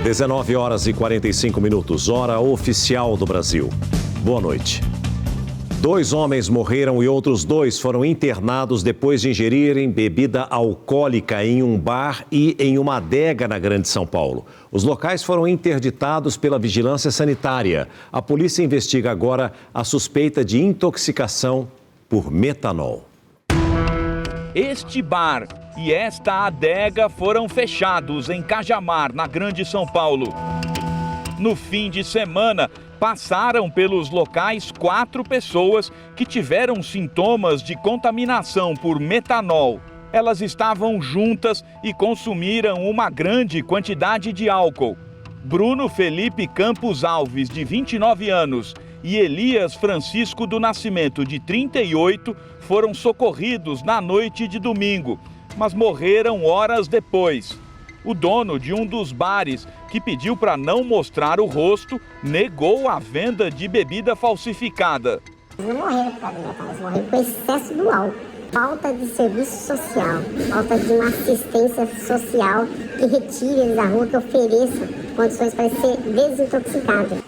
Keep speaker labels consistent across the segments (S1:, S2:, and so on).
S1: 19 horas e 45 minutos, hora oficial do Brasil. Boa noite. 2 homens morreram e outros 2 foram internados depois de ingerirem bebida alcoólica em um bar e em uma adega na Grande São Paulo. Os locais foram interditados pela Vigilância Sanitária. A polícia investiga agora a suspeita de intoxicação por metanol.
S2: Este bar e esta adega foram fechados em Cajamar, na Grande São Paulo. No fim de semana, passaram pelos locais 4 pessoas que tiveram sintomas de contaminação por metanol. Elas estavam juntas e consumiram uma grande quantidade de álcool. Bruno Felipe Campos Alves, de 29 anos, e Elias Francisco do Nascimento, de 38, foram socorridos na noite de domingo, mas morreram horas depois. O dono de um dos bares, que pediu para não mostrar o rosto, negou a venda de bebida falsificada.
S3: Eles não morreram por causa do metanol, eles morreram por excesso do álcool. Falta de serviço social, falta de uma assistência social que retire eles da rua, que ofereça condições para ser desintoxicado.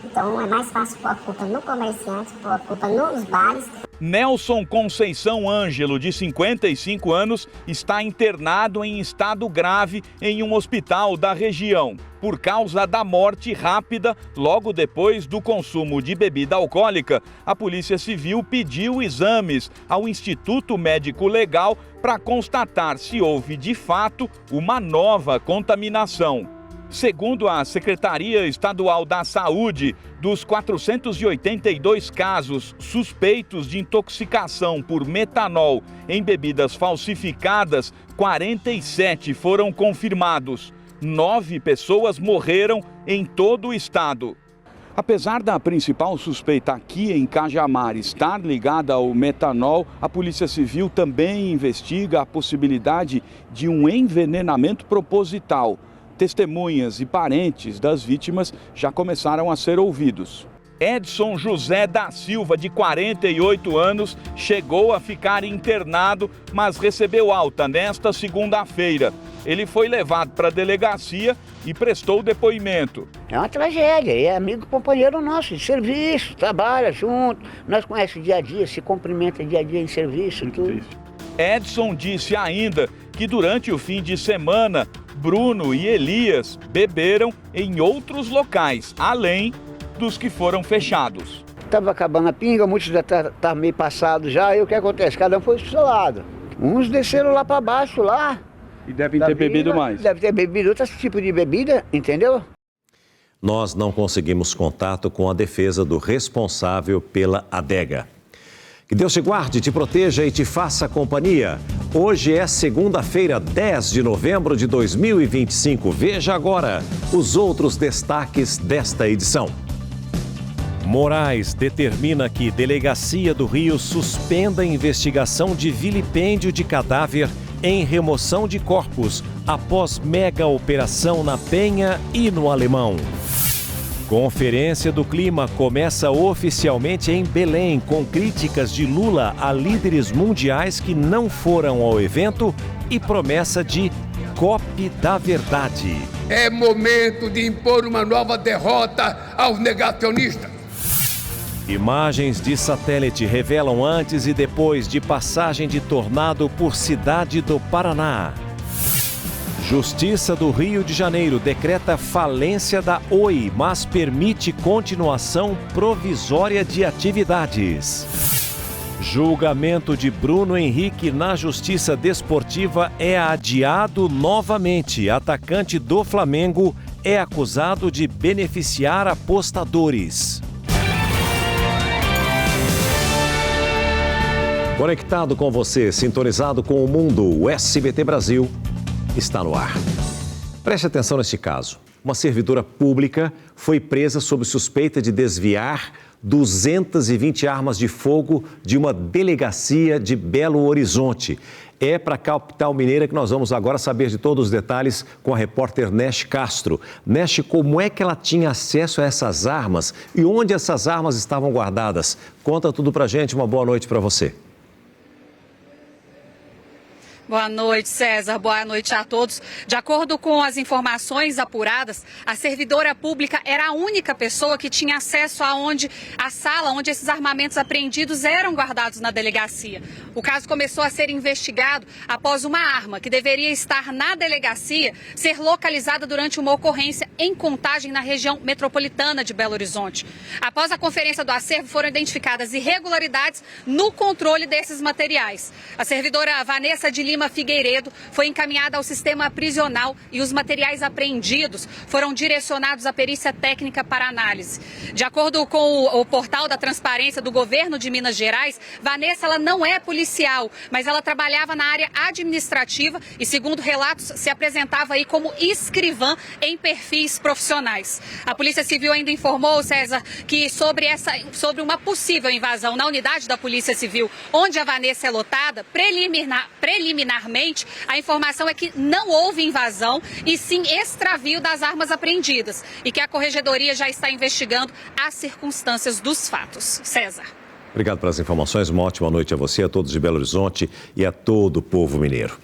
S3: Então é mais fácil pôr a culpa no comerciante, pôr a culpa nos bares.
S2: Nelson Conceição Ângelo, de 55 anos, está internado em estado grave em um hospital da região, por causa da morte rápida logo depois do consumo de bebida alcoólica. A Polícia Civil pediu exames ao Instituto Médico Legal para constatar se houve de fato uma nova contaminação. Segundo a Secretaria Estadual da Saúde, dos 482 casos suspeitos de intoxicação por metanol em bebidas falsificadas, 47 foram confirmados. 9 pessoas morreram em todo o estado. Apesar da principal suspeita aqui em Cajamar estar ligada ao metanol, a Polícia Civil também investiga a possibilidade de um envenenamento proposital. Testemunhas e parentes das vítimas já começaram a ser ouvidos. Edson José da Silva, de 48 anos, chegou a ficar internado, mas recebeu alta nesta segunda-feira. Ele foi levado para a delegacia e prestou depoimento.
S4: É uma tragédia, é amigo e companheiro nosso de serviço, trabalha junto, nós conhecemos dia a dia, se cumprimenta dia a dia em serviço e tudo.
S2: Edson disse ainda que durante o fim de semana, Bruno e Elias beberam em outros locais, além dos que foram fechados.
S4: Estava acabando a pinga, muitos já estavam meio passados já, e o que acontece? Cada um foi pro seu lado. Uns desceram lá para baixo, lá.
S2: E devem ter bebido mais.
S4: Deve ter bebido outro tipo de bebida, entendeu?
S1: Nós não conseguimos contato com a defesa do responsável pela adega. Que Deus te guarde, te proteja e te faça companhia. Hoje é segunda-feira, 10 de novembro de 2025. Veja agora os outros destaques desta edição. Moraes determina que Delegacia do Rio suspenda a investigação de vilipêndio de cadáver em remoção de corpos após mega operação na Penha e no Alemão. Conferência do Clima começa oficialmente em Belém, com críticas de Lula a líderes mundiais que não foram ao evento e promessa de COP da Verdade.
S5: É momento de impor uma nova derrota aos negacionistas.
S1: Imagens de satélite revelam antes e depois de passagem de tornado por cidade do Paraná. Justiça do Rio de Janeiro decreta falência da Oi, mas permite continuação provisória de atividades. Julgamento de Bruno Henrique na Justiça Desportiva é adiado novamente. Atacante do Flamengo é acusado de beneficiar apostadores. Conectado com você, sintonizado com o mundo, o SBT Brasil está no ar. Preste atenção neste caso. Uma servidora pública foi presa sob suspeita de desviar 220 armas de fogo de uma delegacia de Belo Horizonte. É para a capital mineira que nós vamos agora saber de todos os detalhes com a repórter Nesh Castro. Nesh, como é que ela tinha acesso a essas armas e onde essas armas estavam guardadas? Conta tudo pra gente, uma boa noite para você.
S6: Boa noite, César. Boa noite a todos. De acordo com as informações apuradas, a servidora pública era a única pessoa que tinha acesso à sala onde esses armamentos apreendidos eram guardados na delegacia. O caso começou a ser investigado após uma arma que deveria estar na delegacia ser localizada durante uma ocorrência em Contagem, na região metropolitana de Belo Horizonte. Após a conferência do acervo, foram identificadas irregularidades no controle desses materiais. A servidora Vanessa de Lima Figueiredo foi encaminhada ao sistema prisional e os materiais apreendidos foram direcionados à perícia técnica para análise. De acordo com o portal da transparência do governo de Minas Gerais, Vanessa ela não é policial, mas ela trabalhava na área administrativa e, segundo relatos, se apresentava aí como escrivã em perfis profissionais. A Polícia Civil ainda informou, César, que sobre uma possível invasão na unidade da Polícia Civil, onde a Vanessa é lotada, preliminarmente, a informação é que não houve invasão e sim extravio das armas apreendidas e que a Corregedoria já está investigando as circunstâncias dos fatos. César.
S1: Obrigado pelas informações. Uma ótima noite a você, a todos de Belo Horizonte e a todo o povo mineiro.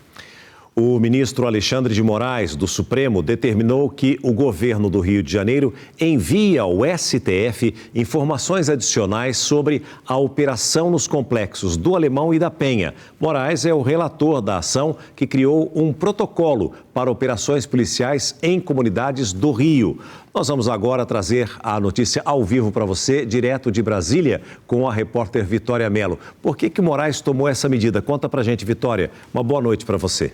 S1: O ministro Alexandre de Moraes, do Supremo, determinou que o governo do Rio de Janeiro envie ao STF informações adicionais sobre a operação nos complexos do Alemão e da Penha. Moraes é o relator da ação que criou um protocolo para operações policiais em comunidades do Rio. Nós vamos agora trazer a notícia ao vivo para você, direto de Brasília, com a repórter Vitória Mello. Por que Moraes tomou essa medida? Conta pra gente, Vitória. Uma boa noite para você.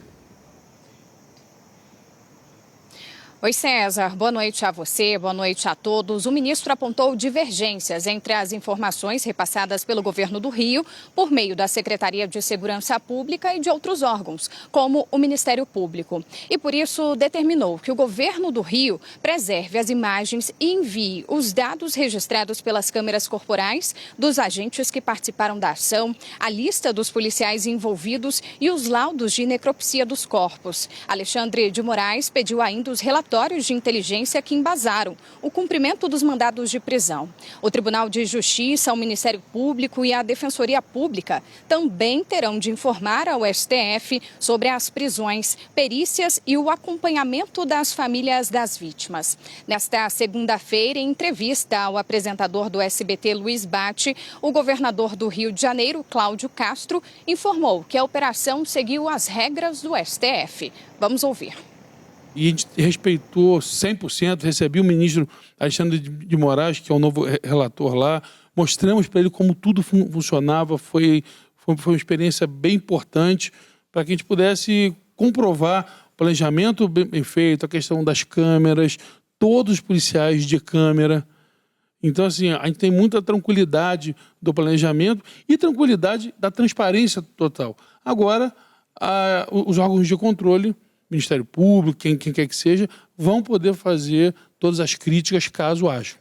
S7: Oi, César. Boa noite a você, boa noite a todos. O ministro apontou divergências entre as informações repassadas pelo governo do Rio por meio da Secretaria de Segurança Pública e de outros órgãos, como o Ministério Público. E por isso determinou que o governo do Rio preserve as imagens e envie os dados registrados pelas câmeras corporais dos agentes que participaram da ação, a lista dos policiais envolvidos e os laudos de necropsia dos corpos. Alexandre de Moraes pediu ainda os relatórios de inteligência que embasaram o cumprimento dos mandados de prisão. O Tribunal de Justiça, o Ministério Público e a Defensoria Pública também terão de informar ao STF sobre as prisões, perícias e o acompanhamento das famílias das vítimas. Nesta segunda-feira, em entrevista ao apresentador do SBT, Luiz Bate, o governador do Rio de Janeiro, Cláudio Castro, informou que a operação seguiu as regras do STF. Vamos ouvir.
S8: E a gente respeitou 100%, recebi o ministro Alexandre de Moraes, que é o novo relator lá, mostramos para ele como tudo funcionava, foi uma experiência bem importante para que a gente pudesse comprovar o planejamento bem feito, a questão das câmeras, todos os policiais de câmera. Então, assim, a gente tem muita tranquilidade do planejamento e tranquilidade da transparência total. Agora, os órgãos de controle, Ministério Público, quem quer que seja, vão poder fazer todas as críticas caso haja.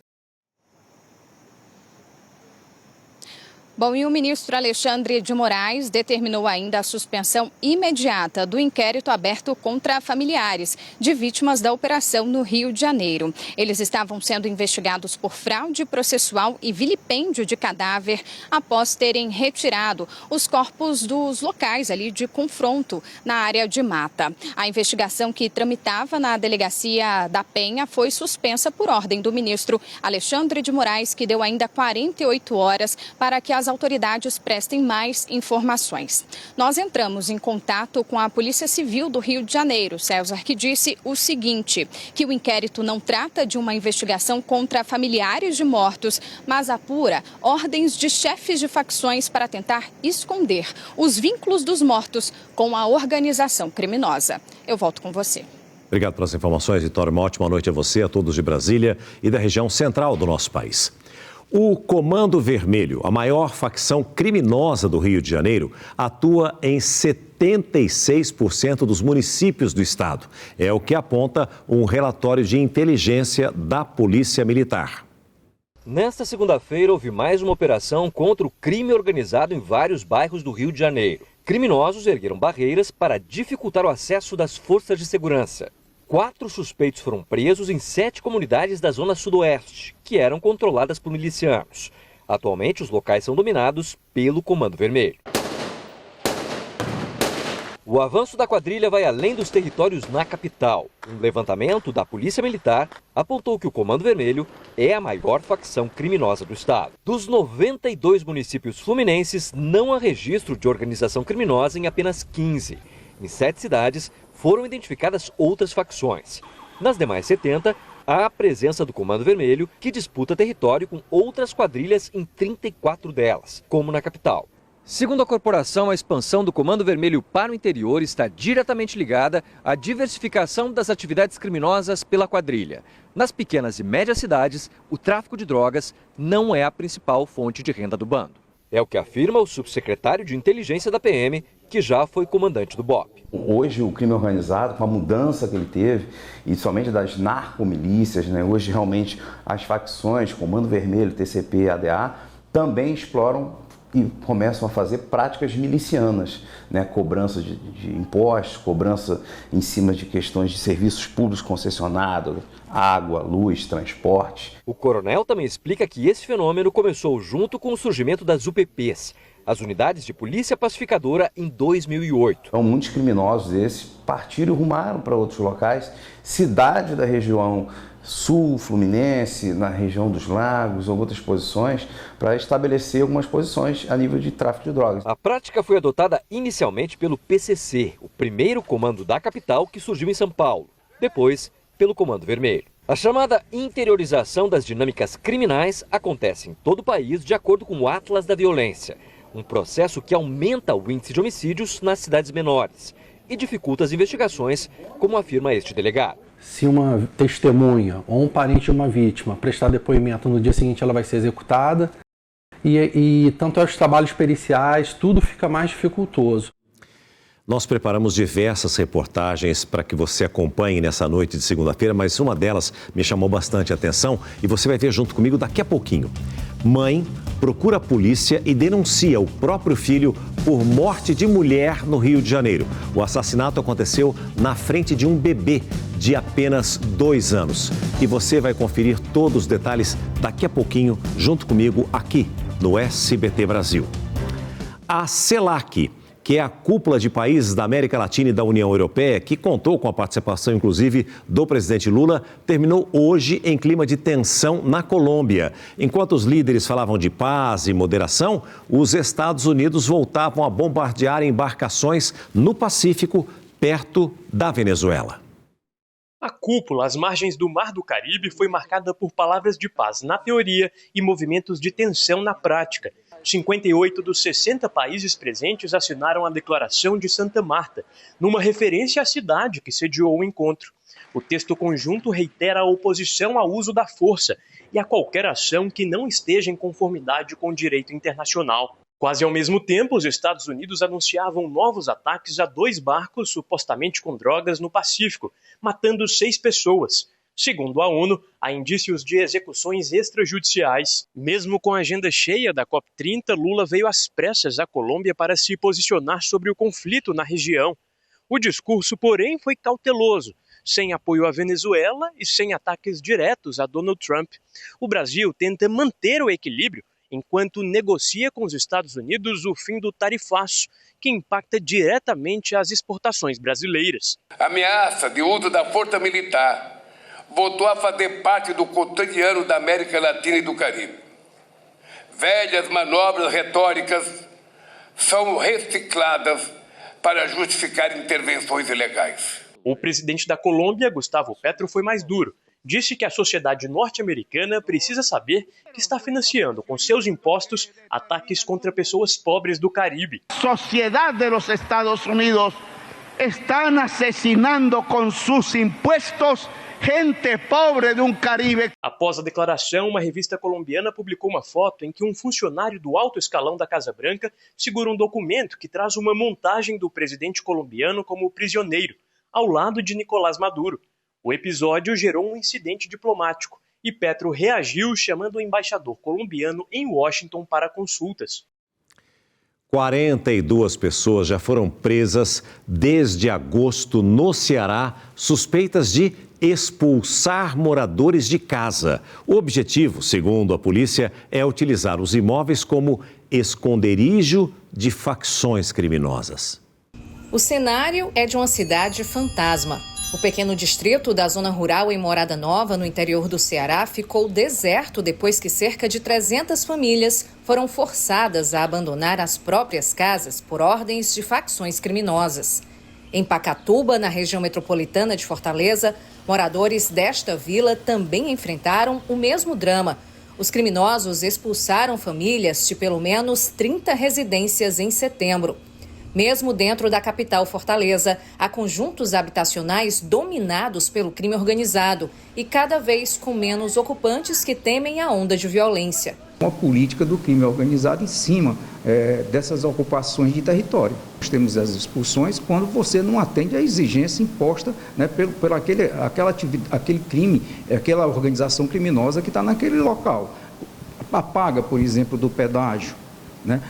S7: Bom, e o ministro Alexandre de Moraes determinou ainda a suspensão imediata do inquérito aberto contra familiares de vítimas da operação no Rio de Janeiro. Eles estavam sendo investigados por fraude processual e vilipêndio de cadáver após terem retirado os corpos dos locais ali de confronto na área de mata. A investigação que tramitava na delegacia da Penha foi suspensa por ordem do ministro Alexandre de Moraes, que deu ainda 48 horas para que as autoridades prestem mais informações. Nós entramos em contato com a Polícia Civil do Rio de Janeiro, César, que disse o seguinte, que o inquérito não trata de uma investigação contra familiares de mortos, mas apura ordens de chefes de facções para tentar esconder os vínculos dos mortos com a organização criminosa. Eu volto com você.
S1: Obrigado pelas informações, Vitória. Uma ótima noite a você, a todos de Brasília e da região central do nosso país. O Comando Vermelho, a maior facção criminosa do Rio de Janeiro, atua em 76% dos municípios do estado. É o que aponta um relatório de inteligência da Polícia Militar.
S9: Nesta segunda-feira, houve mais uma operação contra o crime organizado em vários bairros do Rio de Janeiro. Criminosos ergueram barreiras para dificultar o acesso das forças de segurança. 4 suspeitos foram presos em 7 comunidades da zona sudoeste, que eram controladas por milicianos. Atualmente, os locais são dominados pelo Comando Vermelho. O avanço da quadrilha vai além dos territórios na capital. Um levantamento da Polícia Militar apontou que o Comando Vermelho é a maior facção criminosa do estado. Dos 92 municípios fluminenses, não há registro de organização criminosa em apenas 15. Em 7 cidades, foram identificadas outras facções. Nas demais 70, há a presença do Comando Vermelho, que disputa território com outras quadrilhas em 34 delas, como na capital. Segundo a corporação, a expansão do Comando Vermelho para o interior está diretamente ligada à diversificação das atividades criminosas pela quadrilha. Nas pequenas e médias cidades, o tráfico de drogas não é a principal fonte de renda do bando. É o que afirma o subsecretário de inteligência da PM, que já foi comandante do BOP.
S10: Hoje o crime organizado, com a mudança que ele teve, e somente das narcomilícias, hoje realmente as facções, Comando Vermelho, TCP, ADA, também exploram e começam a fazer práticas milicianas, cobrança de impostos, cobrança em cima de questões de serviços públicos concessionados, água, luz, transporte.
S9: O coronel também explica que esse fenômeno começou junto com o surgimento das UPPs, as Unidades de Polícia Pacificadora, em 2008.
S10: Então, muitos criminosos esses partiram e rumaram para outros locais, cidades da região sul fluminense, na região dos lagos ou outras posições, para estabelecer algumas posições a nível de tráfico de drogas.
S9: A prática foi adotada inicialmente pelo PCC, o primeiro comando da capital que surgiu em São Paulo, depois pelo Comando Vermelho. A chamada interiorização das dinâmicas criminais acontece em todo o país de acordo com o Atlas da Violência, um processo que aumenta o índice de homicídios nas cidades menores e dificulta as investigações, como afirma este delegado.
S11: Se uma testemunha ou um parente de uma vítima prestar depoimento, no dia seguinte ela vai ser executada e tanto os trabalhos periciais, tudo fica mais dificultoso.
S1: Nós preparamos diversas reportagens para que você acompanhe nessa noite de segunda-feira, mas uma delas me chamou bastante atenção e você vai ver junto comigo daqui a pouquinho. Mãe procura a polícia e denuncia o próprio filho por morte de mulher no Rio de Janeiro. O assassinato aconteceu na frente de um bebê de apenas 2 anos. E você vai conferir todos os detalhes daqui a pouquinho junto comigo aqui no SBT Brasil. A CELAC, que é a cúpula de países da América Latina e da União Europeia, que contou com a participação, inclusive, do presidente Lula, terminou hoje em clima de tensão na Colômbia. Enquanto os líderes falavam de paz e moderação, os Estados Unidos voltavam a bombardear embarcações no Pacífico, perto da Venezuela.
S12: A cúpula às margens do Mar do Caribe foi marcada por palavras de paz na teoria e movimentos de tensão na prática. 58 dos 60 países presentes assinaram a Declaração de Santa Marta, numa referência à cidade que sediou o encontro. O texto conjunto reitera a oposição ao uso da força e a qualquer ação que não esteja em conformidade com o direito internacional. Quase ao mesmo tempo, os Estados Unidos anunciavam novos ataques a 2 barcos supostamente com drogas no Pacífico, matando 6 pessoas. Segundo a ONU, há indícios de execuções extrajudiciais. Mesmo com a agenda cheia da COP30, Lula veio às pressas à Colômbia para se posicionar sobre o conflito na região. O discurso, porém, foi cauteloso, sem apoio à Venezuela e sem ataques diretos a Donald Trump. O Brasil tenta manter o equilíbrio enquanto negocia com os Estados Unidos o fim do tarifaço, que impacta diretamente as exportações brasileiras.
S5: A ameaça de uso da força militar voltou a fazer parte do cotidiano da América Latina e do Caribe. Velhas manobras retóricas são recicladas para justificar intervenções ilegais.
S12: O presidente da Colômbia, Gustavo Petro, foi mais duro. Disse que a sociedade norte-americana precisa saber que está financiando com seus impostos ataques contra pessoas pobres do Caribe.
S13: A sociedade dos Estados Unidos está assassinando com seus impostos gente pobre de um Caribe.
S12: Após a declaração, uma revista colombiana publicou uma foto em que um funcionário do alto escalão da Casa Branca segura um documento que traz uma montagem do presidente colombiano como prisioneiro, ao lado de Nicolás Maduro. O episódio gerou um incidente diplomático e Petro reagiu chamando o embaixador colombiano em Washington para consultas.
S1: 42 pessoas já foram presas desde agosto no Ceará, suspeitas de expulsar moradores de casa. O objetivo, segundo a polícia, é utilizar os imóveis como esconderijo de facções criminosas.
S14: O cenário é de uma cidade fantasma. O pequeno distrito da zona rural em Morada Nova, no interior do Ceará, ficou deserto depois que cerca de 300 famílias foram forçadas a abandonar as próprias casas por ordens de facções criminosas. Em Pacatuba, na região metropolitana de Fortaleza, moradores desta vila também enfrentaram o mesmo drama. Os criminosos expulsaram famílias de pelo menos 30 residências em setembro. Mesmo dentro da capital Fortaleza, há conjuntos habitacionais dominados pelo crime organizado e cada vez com menos ocupantes que temem a onda de violência.
S15: Uma política do crime organizado em cima dessas ocupações de território. Nós temos as expulsões quando você não atende à exigência imposta, né, pelo aquele crime, aquela organização criminosa que está naquele local. A paga, por exemplo, do pedágio, né,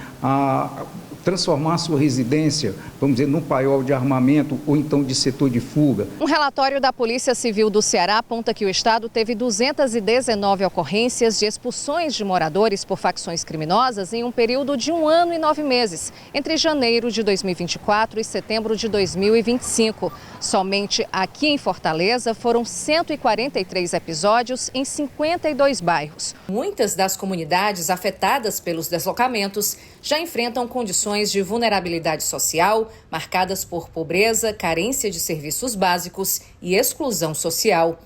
S15: transformar a sua residência, vamos dizer, num paiol de armamento ou então de setor de fuga.
S14: Um relatório da Polícia Civil do Ceará aponta que o estado teve 219 ocorrências de expulsões de moradores por facções criminosas em um período de 1 ano e 9 meses, entre janeiro de 2024 e setembro de 2025. Somente aqui em Fortaleza foram 143 episódios em 52 bairros. Muitas das comunidades afetadas pelos deslocamentos já enfrentam condições de vulnerabilidade social, marcadas por pobreza, carência de serviços básicos e exclusão social.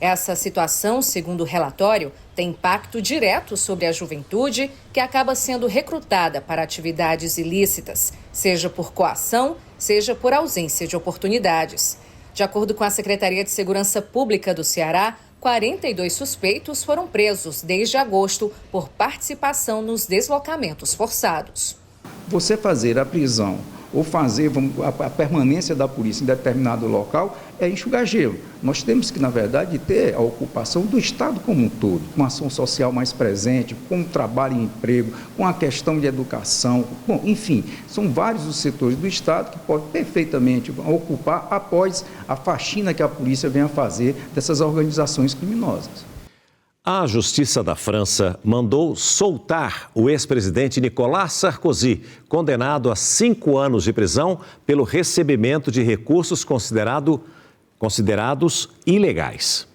S14: Essa situação, segundo o relatório, tem impacto direto sobre a juventude, que acaba sendo recrutada para atividades ilícitas, seja por coação, seja por ausência de oportunidades. De acordo com a Secretaria de Segurança Pública do Ceará, 42 suspeitos foram presos desde agosto por participação nos deslocamentos forçados.
S15: Você fazer a prisão ou fazer a permanência da polícia em determinado local é enxugar gelo. Nós temos que, na verdade, ter a ocupação do Estado como um todo, com ação social mais presente, com trabalho e emprego, com a questão de educação. Bom, enfim, são vários os setores do Estado que podem perfeitamente ocupar após a faxina que a polícia vem a fazer dessas organizações criminosas.
S1: A Justiça da França mandou soltar o ex-presidente Nicolas Sarkozy, condenado a 5 anos de prisão pelo recebimento de recursos considerados ilegais.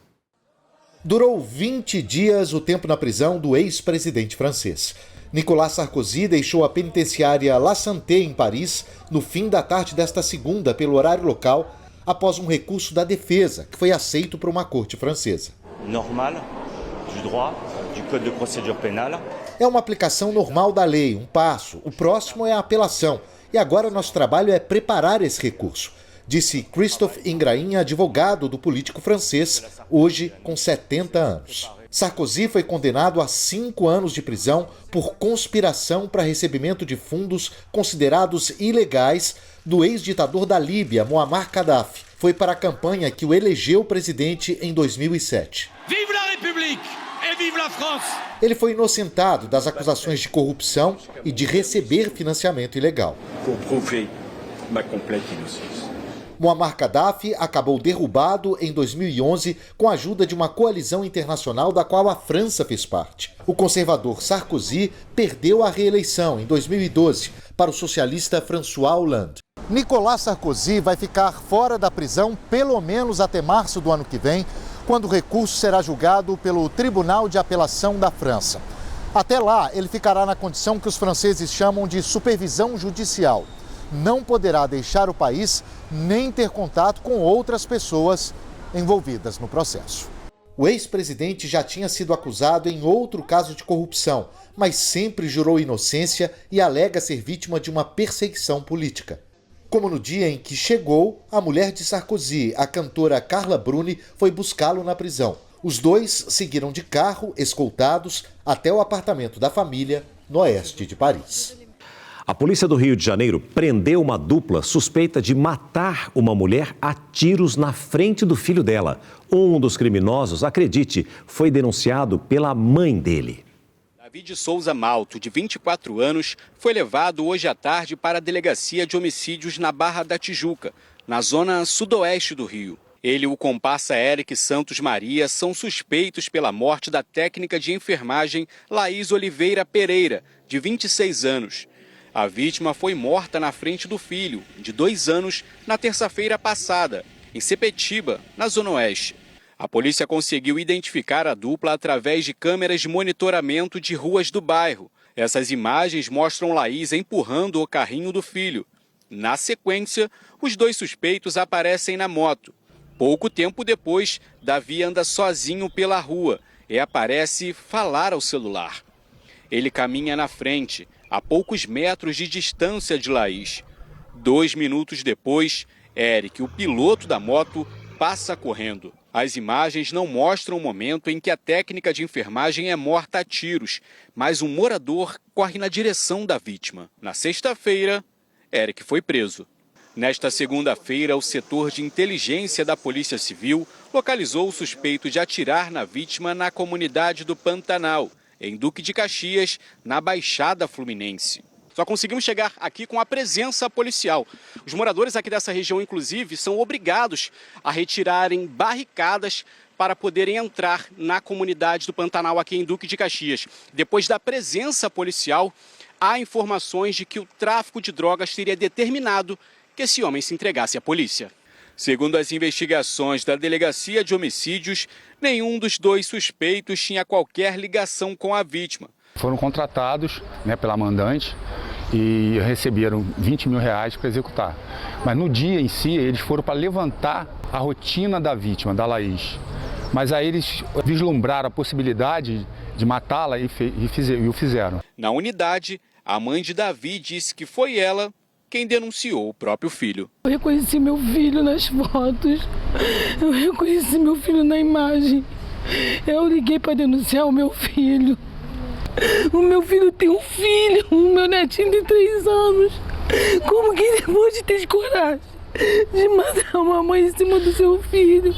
S16: Durou 20 dias o tempo na prisão do ex-presidente francês. Nicolas Sarkozy deixou a penitenciária La Santé, em Paris, no fim da tarde desta segunda, pelo horário local, após um recurso da defesa, que foi aceito por uma corte francesa. É uma aplicação normal da lei, um passo. O próximo é a apelação. E agora nosso trabalho é preparar esse recurso, disse Christophe Ingrain, advogado do político francês, hoje com 70 anos. Sarkozy foi condenado a 5 anos de prisão por conspiração para recebimento de fundos considerados ilegais do ex-ditador da Líbia, Muammar Gaddafi. Foi para a campanha que o elegeu presidente em 2007. Vive la République et vive la France! Ele foi inocentado das acusações de corrupção e de receber financiamento ilegal. Pour prouver ma complète innocence. Muammar Gaddafi acabou derrubado em 2011 com a ajuda de uma coalizão internacional da qual a França fez parte. O conservador Sarkozy perdeu a reeleição em 2012 para o socialista François Hollande. Nicolas Sarkozy vai ficar fora da prisão pelo menos até março do ano que vem, quando o recurso será julgado pelo Tribunal de Apelação da França. Até lá, ele ficará na condição que os franceses chamam de supervisão judicial. Não poderá deixar o país nem ter contato com outras pessoas envolvidas no processo. O ex-presidente já tinha sido acusado em outro caso de corrupção, mas sempre jurou inocência e alega ser vítima de uma perseguição política. Como no dia em que chegou, a mulher de Sarkozy, a cantora Carla Bruni, foi buscá-lo na prisão. Os dois seguiram de carro, escoltados, até o apartamento da família, no oeste de Paris.
S1: A polícia do Rio de Janeiro prendeu uma dupla suspeita de matar uma mulher a tiros na frente do filho dela. Um dos criminosos, acredite, foi denunciado pela mãe dele.
S17: David Souza Malto, de 24 anos, foi levado hoje à tarde para a Delegacia de Homicídios na Barra da Tijuca, na zona sudoeste do Rio. Ele e o comparsa Eric Santos Maria são suspeitos pela morte da técnica de enfermagem Laís Oliveira Pereira, de 26 anos. A vítima foi morta na frente do filho, de 2 anos, na terça-feira passada, em Sepetiba, na Zona Oeste. A polícia conseguiu identificar a dupla através de câmeras de monitoramento de ruas do bairro. Essas imagens mostram Laís empurrando o carrinho do filho. Na sequência, os 2 suspeitos aparecem na moto. Pouco tempo depois, Davi anda sozinho pela rua e aparece falar ao celular. Ele caminha na frente, a poucos metros de distância de Laís. 2 minutos depois, Eric, o piloto da moto, passa correndo. As imagens não mostram o momento em que a técnica de enfermagem é morta a tiros, mas um morador corre na direção da vítima. Na sexta-feira, Eric foi preso. Nesta segunda-feira, o setor de inteligência da Polícia Civil localizou o suspeito de atirar na vítima na comunidade do Pantanal, em Duque de Caxias, na Baixada Fluminense. Só conseguimos chegar aqui com a presença policial. Os moradores aqui dessa região, inclusive, são obrigados a retirarem barricadas para poderem entrar na comunidade do Pantanal aqui em Duque de Caxias. Depois da presença policial, há informações de que o tráfico de drogas teria determinado que esse homem se entregasse à polícia. Segundo as investigações da Delegacia de Homicídios, nenhum dos 2 suspeitos tinha qualquer ligação com a vítima.
S18: Foram contratados pela mandante e receberam 20 mil reais para executar. Mas no dia em si, eles foram para levantar a rotina da vítima, da Laís. Mas aí eles vislumbraram a possibilidade de matá-la e o fizeram.
S17: Na unidade, a mãe de Davi disse que foi ela quem denunciou o próprio filho.
S19: Eu reconheci meu filho nas fotos, eu reconheci meu filho na imagem. Eu liguei para denunciar o meu filho. O meu filho tem um filho, o meu netinho tem 3 anos. Como que ele pode ter coragem de matar uma mãe em cima do seu filho?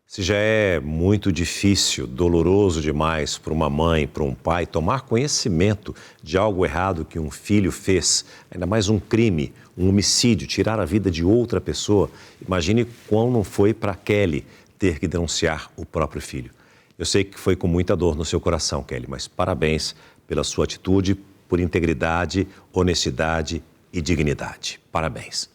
S1: Se já é muito difícil, doloroso demais para uma mãe, para um pai, tomar conhecimento de algo errado que um filho fez, ainda mais um crime, um homicídio, tirar a vida de outra pessoa, imagine quão não foi para Kelly ter que denunciar o próprio filho. Eu sei que foi com muita dor no seu coração, Kelly, mas parabéns pela sua atitude, por integridade, honestidade e dignidade. Parabéns.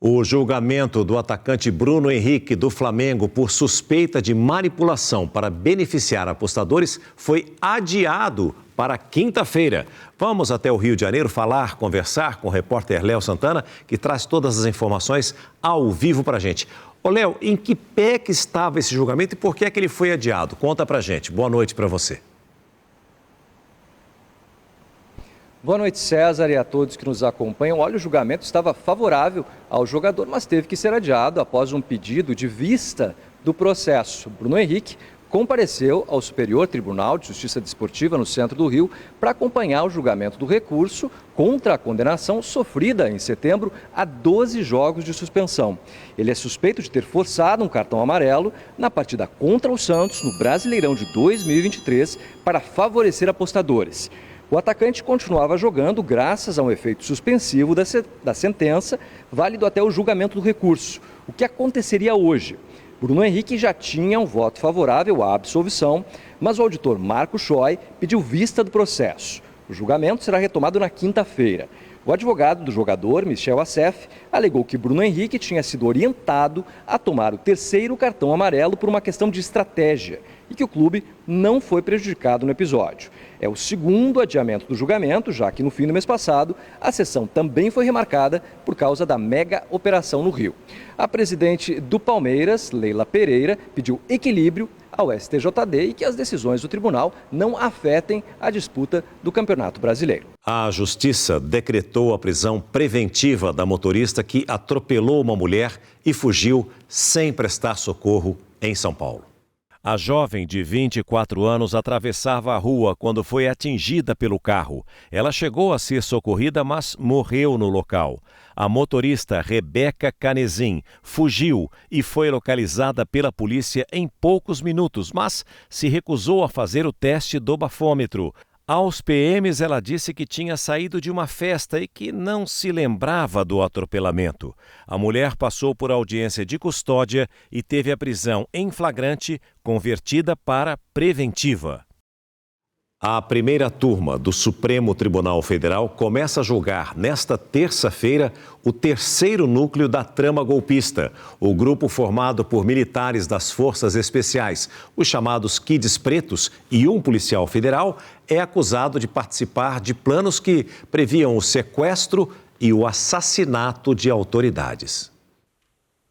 S1: O julgamento do atacante Bruno Henrique do Flamengo por suspeita de manipulação para beneficiar apostadores foi adiado para quinta-feira. Vamos até o Rio de Janeiro conversar com o repórter Léo Santana, que traz todas as informações ao vivo para a gente. Ô Léo, em que pé que estava esse julgamento e por que é que ele foi adiado? Conta pra gente. Boa noite para você.
S9: Boa noite, César, e a todos que nos acompanham. Olha, o julgamento estava favorável ao jogador, mas teve que ser adiado após um pedido de vista do processo. Bruno Henrique compareceu ao Superior Tribunal de Justiça Desportiva no centro do Rio para acompanhar o julgamento do recurso contra a condenação sofrida em setembro a 12 jogos de suspensão. Ele é suspeito de ter forçado um cartão amarelo na partida contra o Santos no Brasileirão de 2023 para favorecer apostadores. O atacante continuava jogando graças a um efeito suspensivo da sentença, válido até o julgamento do recurso. O que aconteceria hoje? Bruno Henrique já tinha um voto favorável à absolvição, mas o auditor Marco Choi pediu vista do processo. O julgamento será retomado na quinta-feira. O advogado do jogador, Michel Assef, alegou que Bruno Henrique tinha sido orientado a tomar o 3º cartão amarelo por uma questão de estratégia e que o clube não foi prejudicado no episódio. É o 2º adiamento do julgamento, já que no fim do mês passado, a sessão também foi remarcada por causa da mega operação no Rio. A presidente do Palmeiras, Leila Pereira, pediu equilíbrio ao STJD e que as decisões do tribunal não afetem a disputa do Campeonato Brasileiro.
S1: A Justiça decretou a prisão preventiva da motorista que atropelou uma mulher e fugiu sem prestar socorro em São Paulo. A jovem de 24 anos atravessava a rua quando foi atingida pelo carro. Ela chegou a ser socorrida, mas morreu no local. A motorista Rebeca Canezin fugiu e foi localizada pela polícia em poucos minutos, mas se recusou a fazer o teste do bafômetro. Aos PMs, ela disse que tinha saído de uma festa e que não se lembrava do atropelamento. A mulher passou por audiência de custódia e teve a prisão em flagrante convertida para preventiva. A primeira turma do Supremo Tribunal Federal começa a julgar nesta terça-feira o terceiro núcleo da trama golpista. O grupo formado por militares das Forças Especiais, os chamados Kids Pretos e um policial federal, é acusado de participar de planos que previam o sequestro e o assassinato de autoridades.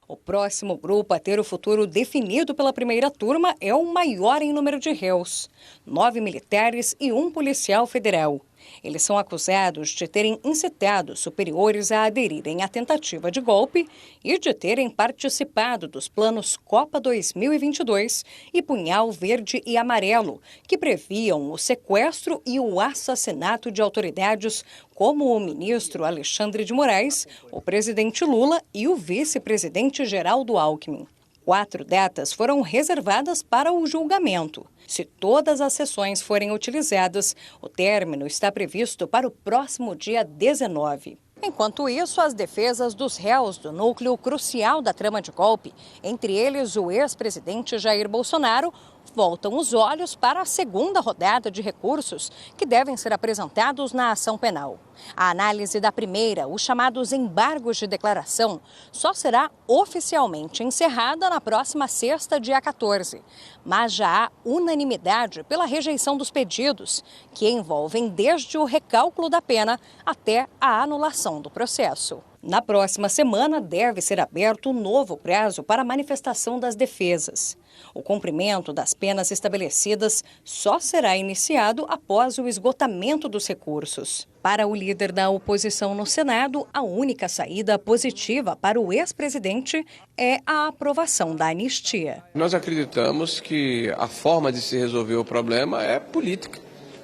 S20: O próximo grupo a ter o futuro definido pela primeira turma é o maior em número de réus: 9 militares e um policial federal. Eles são acusados de terem incitado superiores a aderirem à tentativa de golpe e de terem participado dos planos Copa 2022 e Punhal Verde e Amarelo, que previam o sequestro e o assassinato de autoridades como o ministro Alexandre de Moraes, o presidente Lula e o vice-presidente Geraldo Alckmin. 4 datas foram reservadas para o julgamento. Se todas as sessões forem utilizadas, o término está previsto para o próximo dia 19. Enquanto isso, as defesas dos réus do núcleo crucial da trama de golpe, entre eles o ex-presidente Jair Bolsonaro, voltam os olhos para a segunda rodada de recursos que devem ser apresentados na ação penal. A análise da primeira, os chamados embargos de declaração, só será oficialmente encerrada na próxima sexta, dia 14. Mas já há unanimidade pela rejeição dos pedidos, que envolvem desde o recálculo da pena até a anulação do processo. Na próxima semana, deve ser aberto um novo prazo para a manifestação das defesas. O cumprimento das penas estabelecidas só será iniciado após o esgotamento dos recursos. Para o líder da oposição no Senado, a única saída positiva para o ex-presidente é a aprovação da anistia.
S21: Nós acreditamos que a forma de se resolver o problema é política.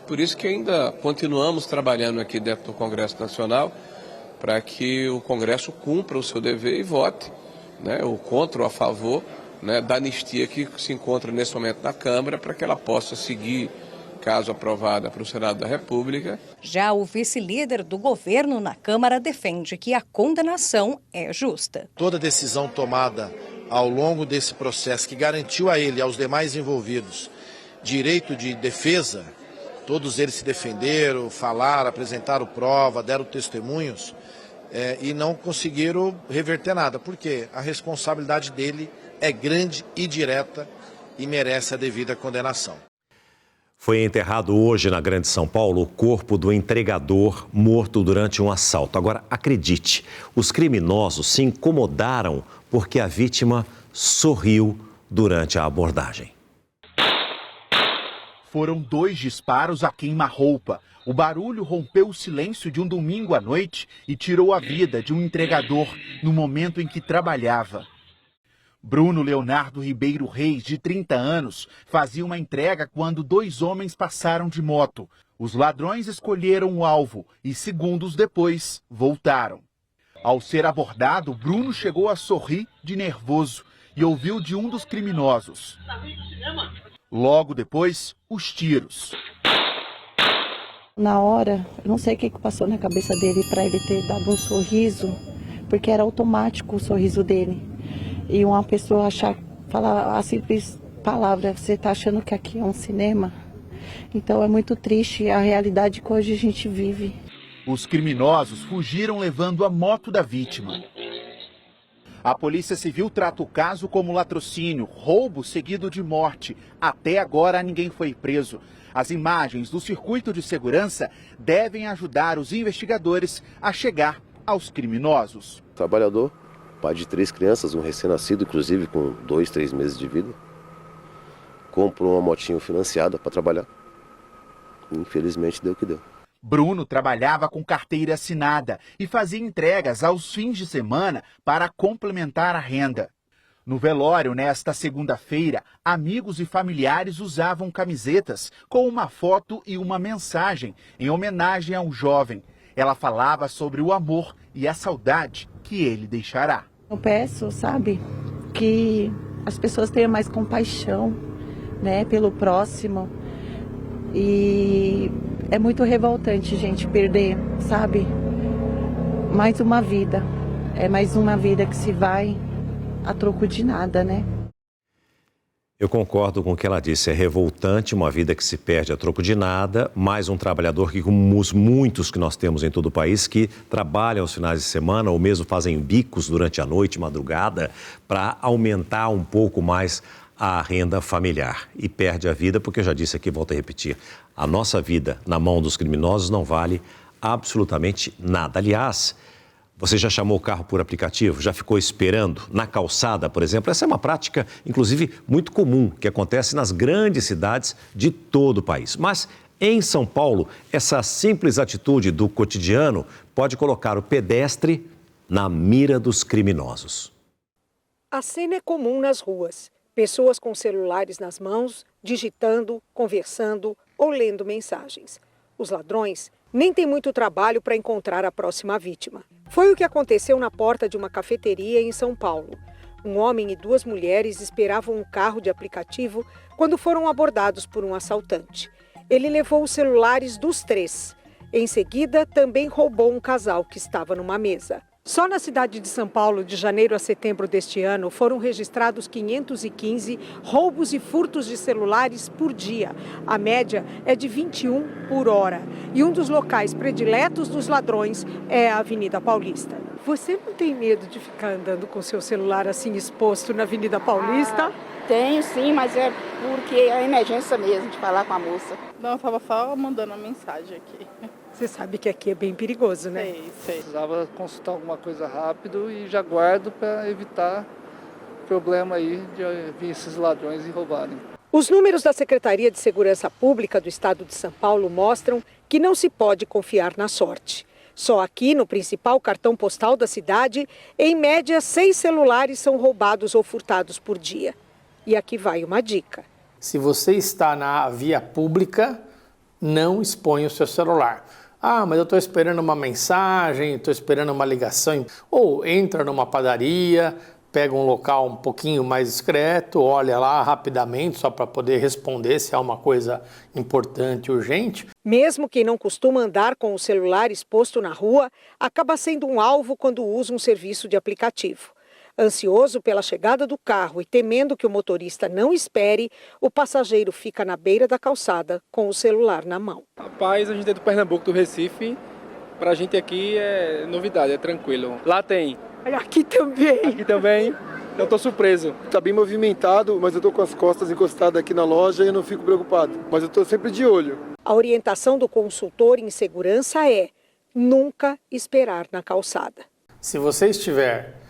S21: Por isso que ainda continuamos trabalhando aqui dentro do Congresso Nacional para que o Congresso cumpra o seu dever e vote, o contra ou a favor, da anistia que se encontra nesse momento na Câmara, para que ela possa seguir, caso aprovada, para o Senado da República.
S20: Já o vice-líder do governo na Câmara defende que a condenação é justa.
S22: Toda decisão tomada ao longo desse processo que garantiu a ele e aos demais envolvidos direito de defesa, todos eles se defenderam, falaram, apresentaram prova, deram testemunhos e não conseguiram reverter nada, porque a responsabilidade dele é grande e direta e merece a devida condenação.
S1: Foi enterrado hoje na Grande São Paulo o corpo do entregador morto durante um assalto. Agora, acredite, os criminosos se incomodaram porque a vítima sorriu durante a abordagem.
S23: Foram 2 disparos a queima-roupa. O barulho rompeu o silêncio de um domingo à noite e tirou a vida de um entregador no momento em que trabalhava. Bruno Leonardo Ribeiro Reis, de 30 anos, fazia uma entrega quando 2 homens passaram de moto. Os ladrões escolheram o alvo e, segundos depois, voltaram. Ao ser abordado, Bruno chegou a sorrir de nervoso e ouviu de um dos criminosos. Logo depois, os tiros.
S24: Na hora, eu não sei o que passou na cabeça dele para ele ter dado um sorriso, porque era automático o sorriso dele. E uma pessoa falar a simples palavra, você está achando que aqui é um cinema? Então é muito triste a realidade que hoje a gente vive.
S23: Os criminosos fugiram levando a moto da vítima. A Polícia Civil trata o caso como latrocínio, roubo seguido de morte. Até agora ninguém foi preso. As imagens do circuito de segurança devem ajudar os investigadores a chegar aos criminosos.
S25: Trabalhador, pai de 3 crianças, um recém-nascido, inclusive com 2, 3 meses de vida. Comprou uma motinho financiada para trabalhar. Infelizmente deu o que deu.
S23: Bruno trabalhava com carteira assinada e fazia entregas aos fins de semana para complementar a renda. No velório, nesta segunda-feira, amigos e familiares usavam camisetas com uma foto e uma mensagem em homenagem ao jovem. Ela falava sobre o amor e a saudade que ele deixará.
S24: Eu peço, que as pessoas tenham mais compaixão, pelo próximo. E é muito revoltante, gente, perder, mais uma vida. É mais uma vida que se vai a troco de nada,
S1: Eu concordo com o que ela disse, é revoltante uma vida que se perde a troco de nada, mais um trabalhador que, como os muitos que nós temos em todo o país, que trabalham aos finais de semana ou mesmo fazem bicos durante a noite, madrugada, para aumentar um pouco mais a renda familiar. E perde a vida, porque eu já disse aqui, volto a repetir, a nossa vida na mão dos criminosos não vale absolutamente nada. Aliás, você já chamou o carro por aplicativo? Já ficou esperando na calçada, por exemplo? Essa é uma prática, inclusive, muito comum, que acontece nas grandes cidades de todo o país. Mas, em São Paulo, essa simples atitude do cotidiano pode colocar o pedestre na mira dos criminosos.
S2: A cena é comum nas ruas. Pessoas com celulares nas mãos, digitando, conversando ou lendo mensagens. Os ladrões nem têm muito trabalho para encontrar a próxima vítima. Foi o que aconteceu na porta de uma cafeteria em São Paulo. Um homem e 2 mulheres esperavam um carro de aplicativo quando foram abordados por um assaltante. Ele levou os celulares dos 3. Em seguida, também roubou um casal que estava numa mesa. Só na cidade de São Paulo, de janeiro a setembro deste ano, foram registrados 515 roubos e furtos de celulares por dia. A média é de 21 por hora. E um dos locais prediletos dos ladrões é a Avenida Paulista. Você não tem medo de ficar andando com seu celular assim exposto na Avenida Paulista?
S3: Tenho sim, mas é porque é emergência mesmo de falar com a moça.
S4: Não, eu estava só mandando uma mensagem aqui.
S2: Você sabe que aqui é bem perigoso, né?
S4: Sei.
S6: Precisava consultar alguma coisa rápido e já guardo para evitar problema aí de vir esses ladrões e roubarem.
S2: Os números da Secretaria de Segurança Pública do Estado de São Paulo mostram que não se pode confiar na sorte. Só aqui, no principal cartão postal da cidade, em média, 6 celulares são roubados ou furtados por dia. E aqui vai uma dica.
S8: Se você está na via pública, não exponha o seu celular. Ah, mas eu estou esperando uma mensagem, estou esperando uma ligação. Ou entra numa padaria, pega um local um pouquinho mais discreto, olha lá rapidamente só para poder responder se há uma coisa importante, urgente.
S2: Mesmo quem não costuma andar com o celular exposto na rua, acaba sendo um alvo quando usa um serviço de aplicativo. Ansioso pela chegada do carro e temendo que o motorista não espere, o passageiro fica na beira da calçada com o celular na mão.
S6: Rapaz, a gente é do Pernambuco, do Recife. Pra gente aqui é novidade, é tranquilo. Lá tem.
S2: Aqui também.
S6: Aqui também. Eu tô surpreso.
S26: Tá bem movimentado, mas eu tô com as costas encostadas aqui na loja e eu não fico preocupado. Mas eu tô sempre de olho.
S2: A orientação do consultor em segurança é nunca esperar na calçada.
S8: Se você estiver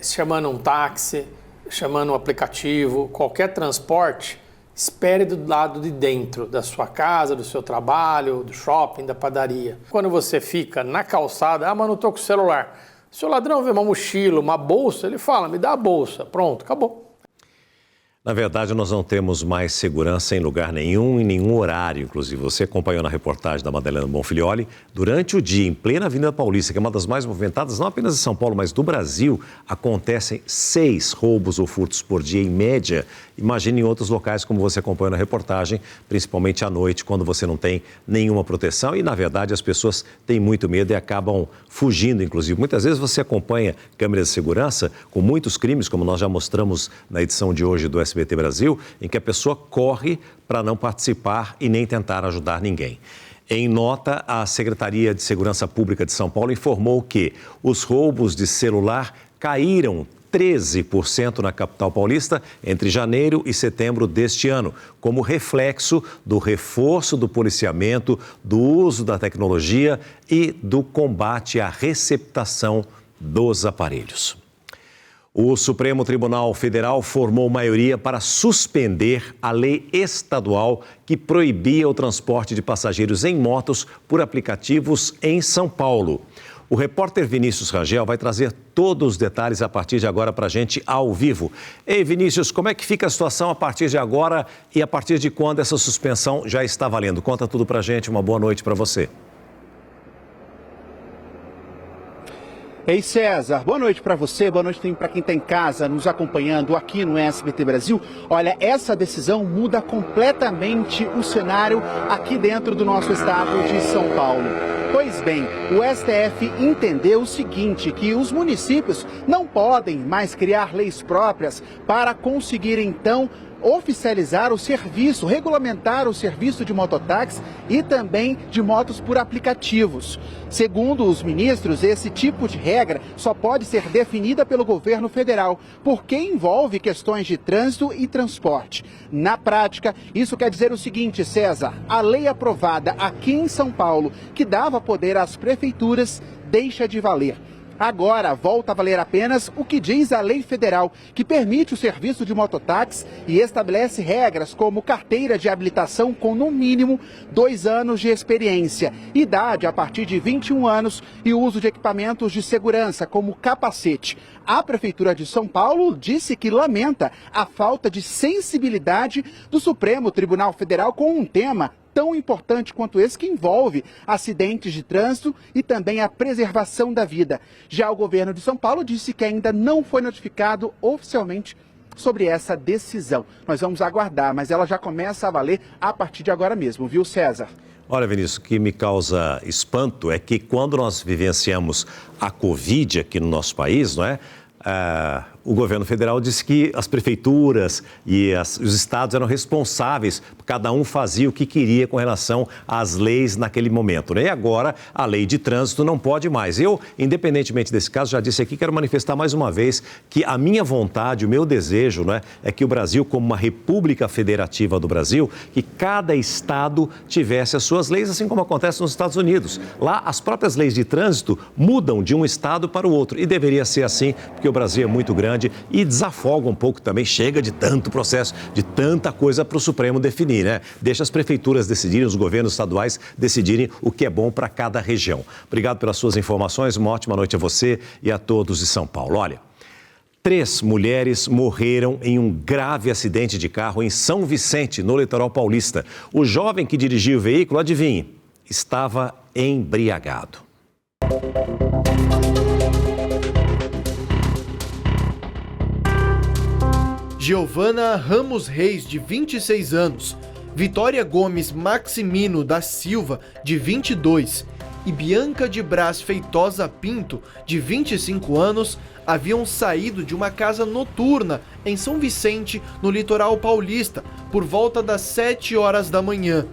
S8: chamando um táxi, chamando um aplicativo, qualquer transporte, espere do lado de dentro da sua casa, do seu trabalho, do shopping, da padaria. Quando você fica na calçada, mas não estou com o celular. Se o ladrão vê uma mochila, uma bolsa, ele fala, me dá a bolsa. Pronto, acabou.
S1: Na verdade, nós não temos mais segurança em lugar nenhum, em nenhum horário. Inclusive, você acompanhou na reportagem da Madalena Bonfilioli, durante o dia, em plena Avenida Paulista, que é uma das mais movimentadas, não apenas de São Paulo, mas do Brasil, acontecem 6 roubos ou furtos por dia, em média. Imagine em outros locais, como você acompanhou na reportagem, principalmente à noite, quando você não tem nenhuma proteção. E, na verdade, as pessoas têm muito medo e acabam fugindo, inclusive. Muitas vezes você acompanha câmeras de segurança com muitos crimes, como nós já mostramos na edição de hoje do SBT Brasil, em que a pessoa corre para não participar e nem tentar ajudar ninguém. Em nota, a Secretaria de Segurança Pública de São Paulo informou que os roubos de celular caíram 13% na capital paulista entre janeiro e setembro deste ano, como reflexo do reforço do policiamento, do uso da tecnologia e do combate à receptação dos aparelhos. O Supremo Tribunal Federal formou maioria para suspender a lei estadual que proibia o transporte de passageiros em motos por aplicativos em São Paulo. O repórter Vinícius Rangel vai trazer todos os detalhes a partir de agora para a gente ao vivo. Ei, Vinícius, como é que fica a situação a partir de agora e a partir de quando essa suspensão já está valendo? Conta tudo para a gente, uma boa noite para você.
S23: Ei, César, boa noite para você, boa noite para quem está em casa nos acompanhando aqui no SBT Brasil. Olha, essa decisão muda completamente o cenário aqui dentro do nosso estado de São Paulo. Pois bem, o STF entendeu o seguinte, que os municípios não podem mais criar leis próprias para conseguir, então, oficializar o serviço, regulamentar o serviço de mototáxi e também de motos por aplicativos. Segundo os ministros, esse tipo de regra só pode ser definida pelo governo federal, porque envolve questões de trânsito e transporte. Na prática, isso quer dizer o seguinte, César: a lei aprovada aqui em São Paulo, que dava poder às prefeituras, deixa de valer. Agora volta a valer apenas o que diz a lei federal, que permite o serviço de mototáxi e estabelece regras como carteira de habilitação com no mínimo 2 anos de experiência, idade a partir de 21 anos e uso de equipamentos de segurança como capacete. A Prefeitura de São Paulo disse que lamenta a falta de sensibilidade do Supremo Tribunal Federal com um tema tão importante quanto esse, que envolve acidentes de trânsito e também a preservação da vida. Já o governo de São Paulo disse que ainda não foi notificado oficialmente sobre essa decisão. Nós vamos aguardar, mas ela já começa a valer a partir de agora mesmo, viu, César?
S1: Olha, Vinícius, o que me causa espanto é que quando nós vivenciamos a Covid aqui no nosso país, não é? O governo federal disse que as prefeituras e os estados eram responsáveis, cada um fazia o que queria com relação às leis naquele momento, né? E agora a lei de trânsito não pode mais. Eu, independentemente desse caso, já disse aqui, quero manifestar mais uma vez que a minha vontade, o meu desejo, né, é que o Brasil, como uma república federativa do Brasil, que cada estado tivesse as suas leis, assim como acontece nos Estados Unidos. Lá, as próprias leis de trânsito mudam de um estado para o outro, e deveria ser assim, porque o Brasil é muito grande e desafoga um pouco também, chega de tanto processo, de tanta coisa para o Supremo definir, né? Deixa as prefeituras decidirem, os governos estaduais decidirem o que é bom para cada região. Obrigado pelas suas informações, uma ótima noite a você e a todos de São Paulo. Olha, 3 mulheres morreram em um grave acidente de carro em São Vicente, no litoral paulista. O jovem que dirigia o veículo, adivinhe, estava embriagado.
S5: Giovana Ramos Reis, de 26 anos, Vitória Gomes Maximino da Silva, de 22, e Bianca de Brás Feitosa Pinto, de 25 anos, haviam saído de uma casa noturna em São Vicente, no litoral paulista, por volta das 7 horas da manhã.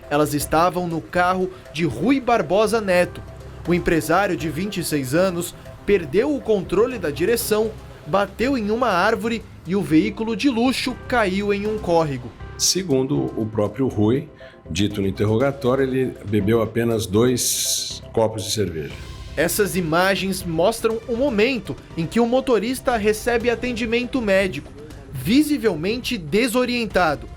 S5: Elas estavam no carro de Rui Barbosa Neto. O empresário de 26 anos perdeu o controle da direção, bateu em uma árvore e o veículo de luxo caiu em um córrego.
S7: Segundo o próprio Rui, dito no interrogatório, ele bebeu apenas 2 copos de cerveja.
S5: Essas imagens mostram o momento em que o motorista recebe atendimento médico, visivelmente desorientado.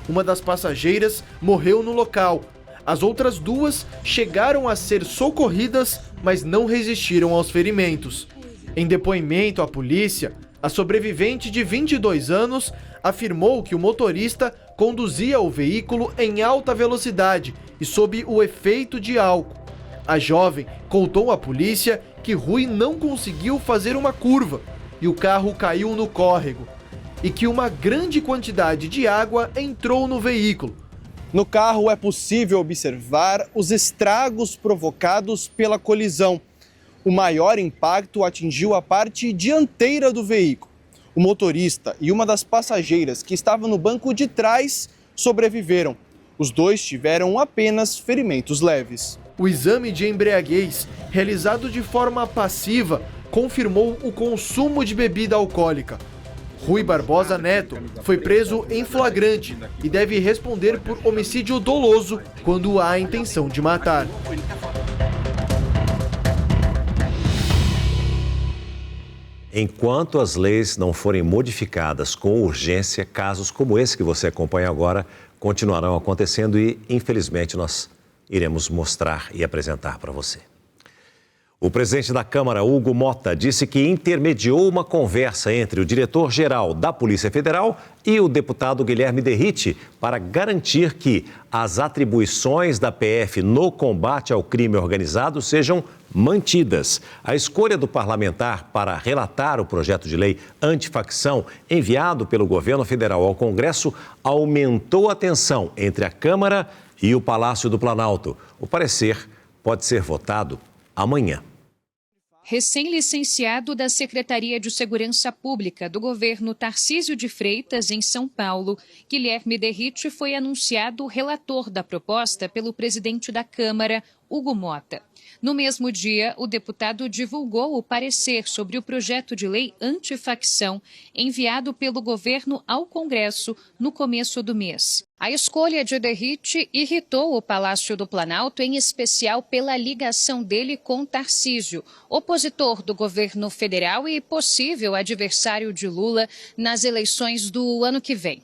S5: Uma das passageiras morreu no local. As outras 2 chegaram a ser socorridas, mas não resistiram aos ferimentos. Em depoimento à polícia, a sobrevivente de 22 anos afirmou que o motorista conduzia o veículo em alta velocidade e sob o efeito de álcool. A jovem contou à polícia que Rui não conseguiu fazer uma curva e o carro caiu no córrego, e que uma grande quantidade de água entrou no veículo. No carro é possível observar os estragos provocados pela colisão. O maior impacto atingiu a parte dianteira do veículo. O motorista e uma das passageiras que estavam no banco de trás sobreviveram. Os 2 tiveram apenas ferimentos leves. O exame de embriaguez, realizado de forma passiva, confirmou o consumo de bebida alcoólica. Rui Barbosa Neto foi preso em flagrante e deve responder por homicídio doloso quando há a intenção de matar.
S1: Enquanto as leis não forem modificadas com urgência, casos como esse que você acompanha agora continuarão acontecendo e, infelizmente, nós iremos mostrar e apresentar para você. O presidente da Câmara, Hugo Mota, disse que intermediou uma conversa entre o diretor-geral da Polícia Federal e o deputado Guilherme Derrite para garantir que as atribuições da PF no combate ao crime organizado sejam mantidas. A escolha do parlamentar para relatar o projeto de lei antifacção enviado pelo governo federal ao Congresso aumentou a tensão entre a Câmara e o Palácio do Planalto. O parecer pode ser votado amanhã.
S10: recém-licenciado da Secretaria de Segurança Pública do governo Tarcísio de Freitas, em São Paulo, Guilherme Derrite foi anunciado relator da proposta pelo presidente da Câmara, Hugo Mota. No mesmo dia, o deputado divulgou o parecer sobre o projeto de lei antifacção enviado pelo governo ao Congresso no começo do mês. A escolha de Derrite irritou o Palácio do Planalto, em especial pela ligação dele com Tarcísio, opositor do governo federal e possível adversário de Lula nas eleições do ano que vem.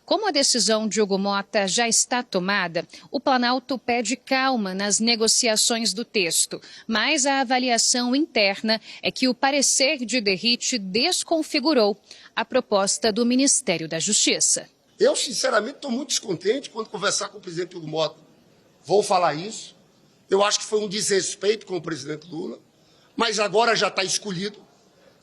S10: Como a decisão de Hugo Mota já está tomada, o Planalto pede calma nas negociações do texto, mas a avaliação interna é que o parecer de Derrite desconfigurou a proposta do Ministério da Justiça.
S11: Eu, sinceramente, estou muito descontente quando conversar com o presidente Hugo Mota. Vou falar isso. Eu acho que foi um desrespeito com o presidente Lula, mas agora já está escolhido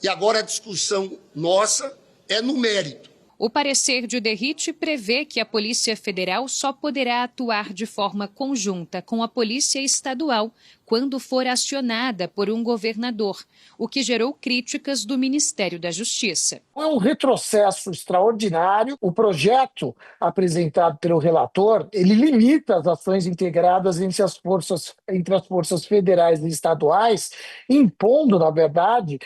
S11: e agora a discussão nossa é no mérito.
S10: O parecer de Derrite prevê que a Polícia Federal só poderá atuar de forma conjunta com a Polícia Estadual quando for acionada por um governador, o que gerou críticas do Ministério da Justiça.
S12: É um retrocesso extraordinário. O projeto apresentado pelo relator, ele limita as ações integradas entre as forças federais e estaduais, impondo, na verdade,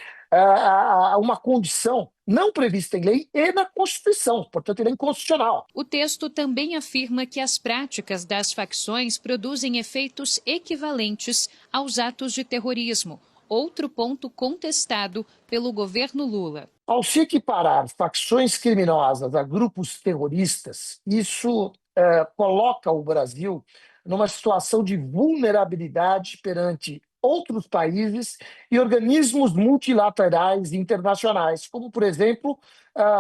S12: uma condição não prevista em lei e na Constituição, portanto, ele é inconstitucional.
S10: O texto também afirma que as práticas das facções produzem efeitos equivalentes aos atos de terrorismo, outro ponto contestado pelo governo Lula.
S12: Ao se equiparar facções criminosas a grupos terroristas, isso coloca o Brasil numa situação de vulnerabilidade perante outros países e organismos multilaterais internacionais, como, por exemplo,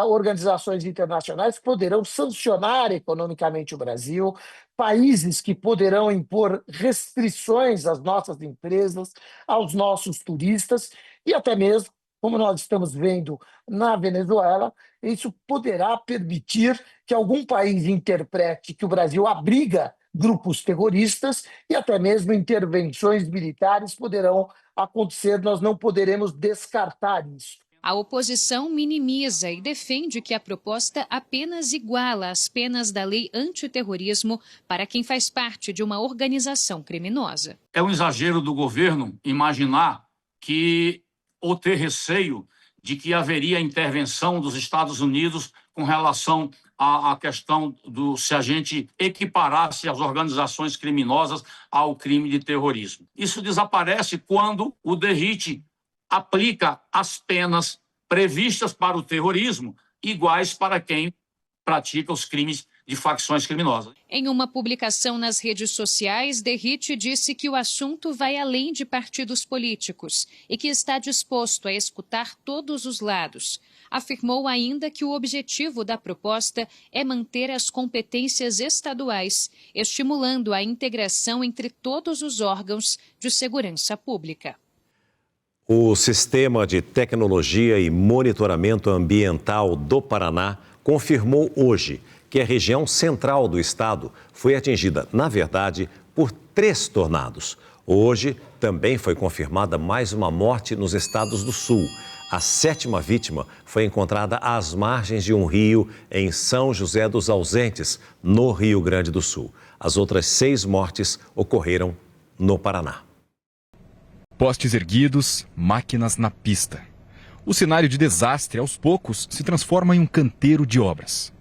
S12: organizações internacionais que poderão sancionar economicamente o Brasil, países que poderão impor restrições às nossas empresas, aos nossos turistas e até mesmo, como nós estamos vendo na Venezuela, isso poderá permitir que algum país interprete que o Brasil abriga grupos terroristas e até mesmo intervenções militares poderão acontecer, nós não poderemos descartar isso.
S10: A oposição minimiza e defende que a proposta apenas iguala as penas da lei antiterrorismo para quem faz parte de uma organização criminosa.
S13: É um exagero do governo imaginar que, ou ter receio de que haveria intervenção dos Estados Unidos com relação à questão do se a gente equiparasse as organizações criminosas ao crime de terrorismo. Isso desaparece quando o Derrite aplica as penas previstas para o terrorismo iguais para quem pratica os crimes de facções criminosas.
S10: Em uma publicação nas redes sociais, Derrite disse que o assunto vai além de partidos políticos e que está disposto a escutar todos os lados. Afirmou ainda que o objetivo da proposta é manter as competências estaduais, estimulando a integração entre todos os órgãos de segurança pública.
S1: O Sistema de Tecnologia e Monitoramento Ambiental do Paraná confirmou hoje que a região central do estado foi atingida, na verdade, por 3 tornados. Hoje também foi confirmada mais uma morte nos estados do sul. A 7ª vítima foi encontrada às margens de um rio em São José dos Ausentes, no Rio Grande do Sul. As outras 6 mortes ocorreram no Paraná.
S14: Postes erguidos, máquinas na pista. O cenário de desastre, aos poucos, se transforma em um canteiro de obras.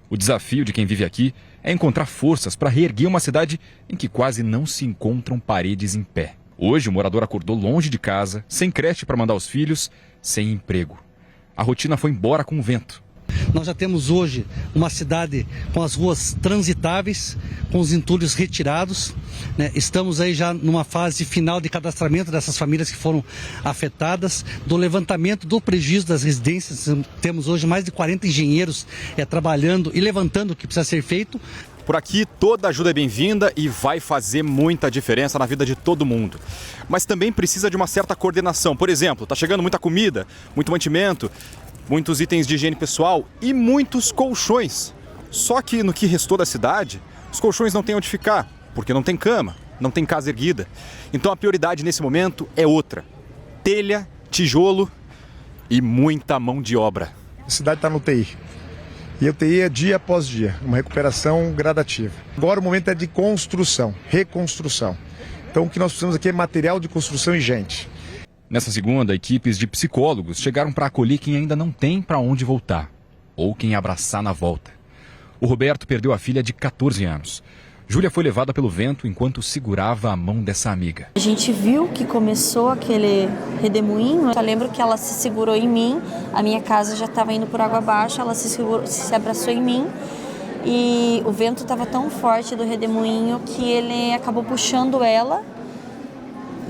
S14: O desafio de quem vive aqui é encontrar forças para reerguer uma cidade em que quase não se encontram paredes em pé. Hoje, o morador acordou longe de casa, sem creche para mandar os filhos, sem emprego. A rotina foi embora com o vento.
S15: Nós já temos hoje uma cidade com as ruas transitáveis, com os entulhos retirados, né? Estamos aí já numa fase final de cadastramento dessas famílias que foram afetadas, do levantamento do prejuízo das residências. Temos hoje mais de 40 engenheiros trabalhando e levantando o que precisa ser feito.
S14: Por aqui, toda ajuda é bem-vinda e vai fazer muita diferença na vida de todo mundo. Mas também precisa de uma certa coordenação. Por exemplo, está chegando muita comida, muito mantimento, muitos itens de higiene pessoal e muitos colchões. Só que no que restou da cidade, os colchões não têm onde ficar, porque não tem cama, não tem casa erguida. Então a prioridade nesse momento é outra: telha, tijolo e muita mão de obra.
S9: A cidade está no TI. E o TI é dia após dia, uma recuperação gradativa. Agora o momento é de construção, reconstrução. Então o que nós precisamos aqui é material de construção e gente.
S14: Nessa segunda, equipes de psicólogos chegaram para acolher quem ainda não tem para onde voltar, ou quem abraçar na volta. O Roberto perdeu a filha de 14 anos. Júlia foi levada pelo vento enquanto segurava a mão dessa amiga.
S16: A gente viu que começou aquele redemoinho. Eu lembro que ela se segurou em mim, a minha casa já estava indo por água abaixo, ela se abraçou em mim e o vento estava tão forte do redemoinho que ele acabou puxando ela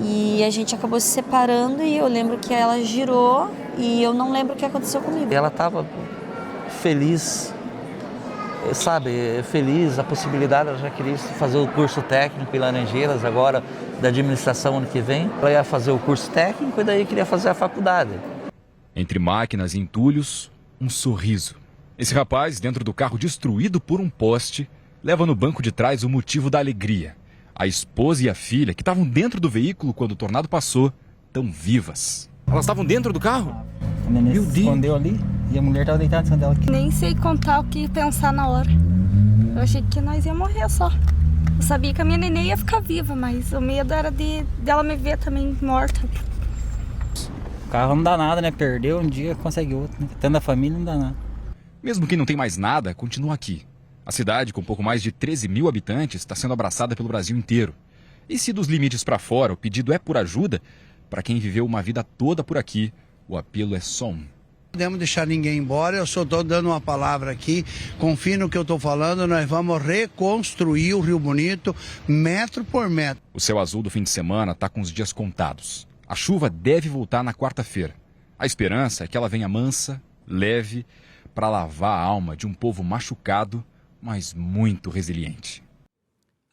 S16: e a gente acabou se separando e eu lembro que ela girou e eu não lembro o que aconteceu comigo.
S17: Ela estava feliz, sabe, feliz, a possibilidade, ela já queria fazer o curso técnico em Laranjeiras agora, da administração ano que vem. Ela ia fazer o curso técnico e daí queria fazer a faculdade.
S14: Entre máquinas e entulhos, um sorriso. Esse rapaz, dentro do carro destruído por um poste, leva no banco de trás o motivo da alegria. A esposa e a filha, que estavam dentro do veículo quando o tornado passou, estão vivas. Elas estavam dentro do carro?
S18: A neném se escondeu ali e a mulher estava deitada em cima dela aqui.
S19: Nem sei contar o que pensar na hora. Eu achei que nós ia morrer só. Eu sabia que a minha neném ia ficar viva, mas o medo era dela me ver também morta.
S18: O carro não dá nada, né? Perdeu um dia, consegue outro. Né? Tendo a família, não dá nada.
S14: Mesmo quem não tem mais nada, continua aqui. A cidade, com pouco mais de 13 mil habitantes, está sendo abraçada pelo Brasil inteiro. E se dos limites para fora o pedido é por ajuda, para quem viveu uma vida toda por aqui, o apelo é só um.
S21: Não podemos deixar ninguém embora, eu só estou dando uma palavra aqui, confie no que eu estou falando, nós vamos reconstruir o Rio Bonito metro por metro.
S14: O céu azul do fim de semana está com os dias contados. A chuva deve voltar na quarta-feira. A esperança é que ela venha mansa, leve, para lavar a alma de um povo machucado, mas muito resiliente.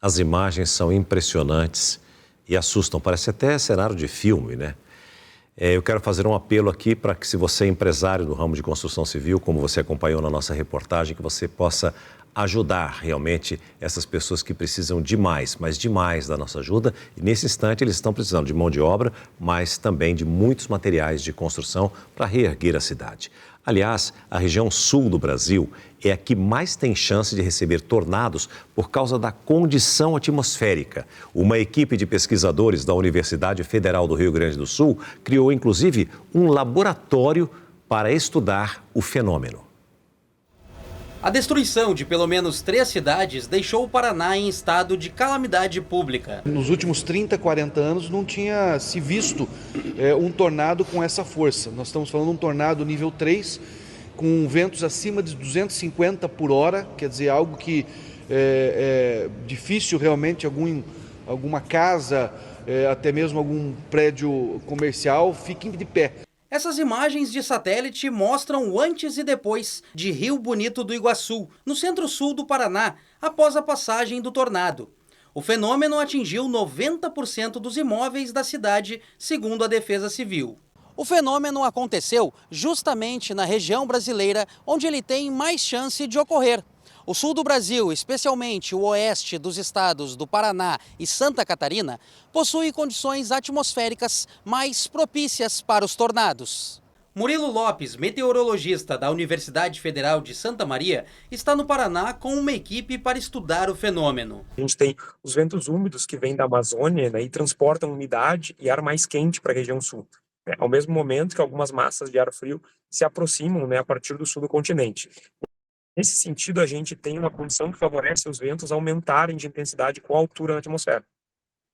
S1: As imagens são impressionantes e assustam, parece até cenário de filme, né? Eu quero fazer um apelo aqui para que, se você é empresário do ramo de construção civil, como você acompanhou na nossa reportagem, que você possa ajudar realmente essas pessoas que precisam demais, mas demais da nossa ajuda. E nesse instante eles estão precisando de mão de obra, mas também de muitos materiais de construção para reerguer a cidade. Aliás, a região sul do Brasil é a que mais tem chance de receber tornados por causa da condição atmosférica. Uma equipe de pesquisadores da Universidade Federal do Rio Grande do Sul criou, inclusive, um laboratório para estudar o fenômeno.
S27: A destruição de pelo menos 3 cidades deixou o Paraná em estado de calamidade pública.
S28: Nos últimos 30, 40 anos não tinha se visto um tornado com essa força. Nós estamos falando de um tornado nível 3, com ventos acima de 250 por hora, quer dizer, algo que é difícil realmente alguma casa, até mesmo algum prédio comercial, fiquem de pé.
S27: Essas imagens de satélite mostram o antes e depois de Rio Bonito do Iguaçu, no centro-sul do Paraná, após a passagem do tornado. O fenômeno atingiu 90% dos imóveis da cidade, segundo a Defesa Civil. O fenômeno aconteceu justamente na região brasileira onde ele tem mais chance de ocorrer. O sul do Brasil, especialmente o oeste dos estados do Paraná e Santa Catarina, possui condições atmosféricas mais propícias para os tornados. Murilo Lopes, meteorologista da Universidade Federal de Santa Maria, está no Paraná com uma equipe para estudar o fenômeno.
S29: A gente tem os ventos úmidos que vêm da Amazônia, né, e transportam umidade e ar mais quente para a região sul. Ao mesmo momento que algumas massas de ar frio se aproximam, né, a partir do sul do continente. Nesse sentido, a gente tem uma condição que favorece os ventos aumentarem de intensidade com a altura na atmosfera.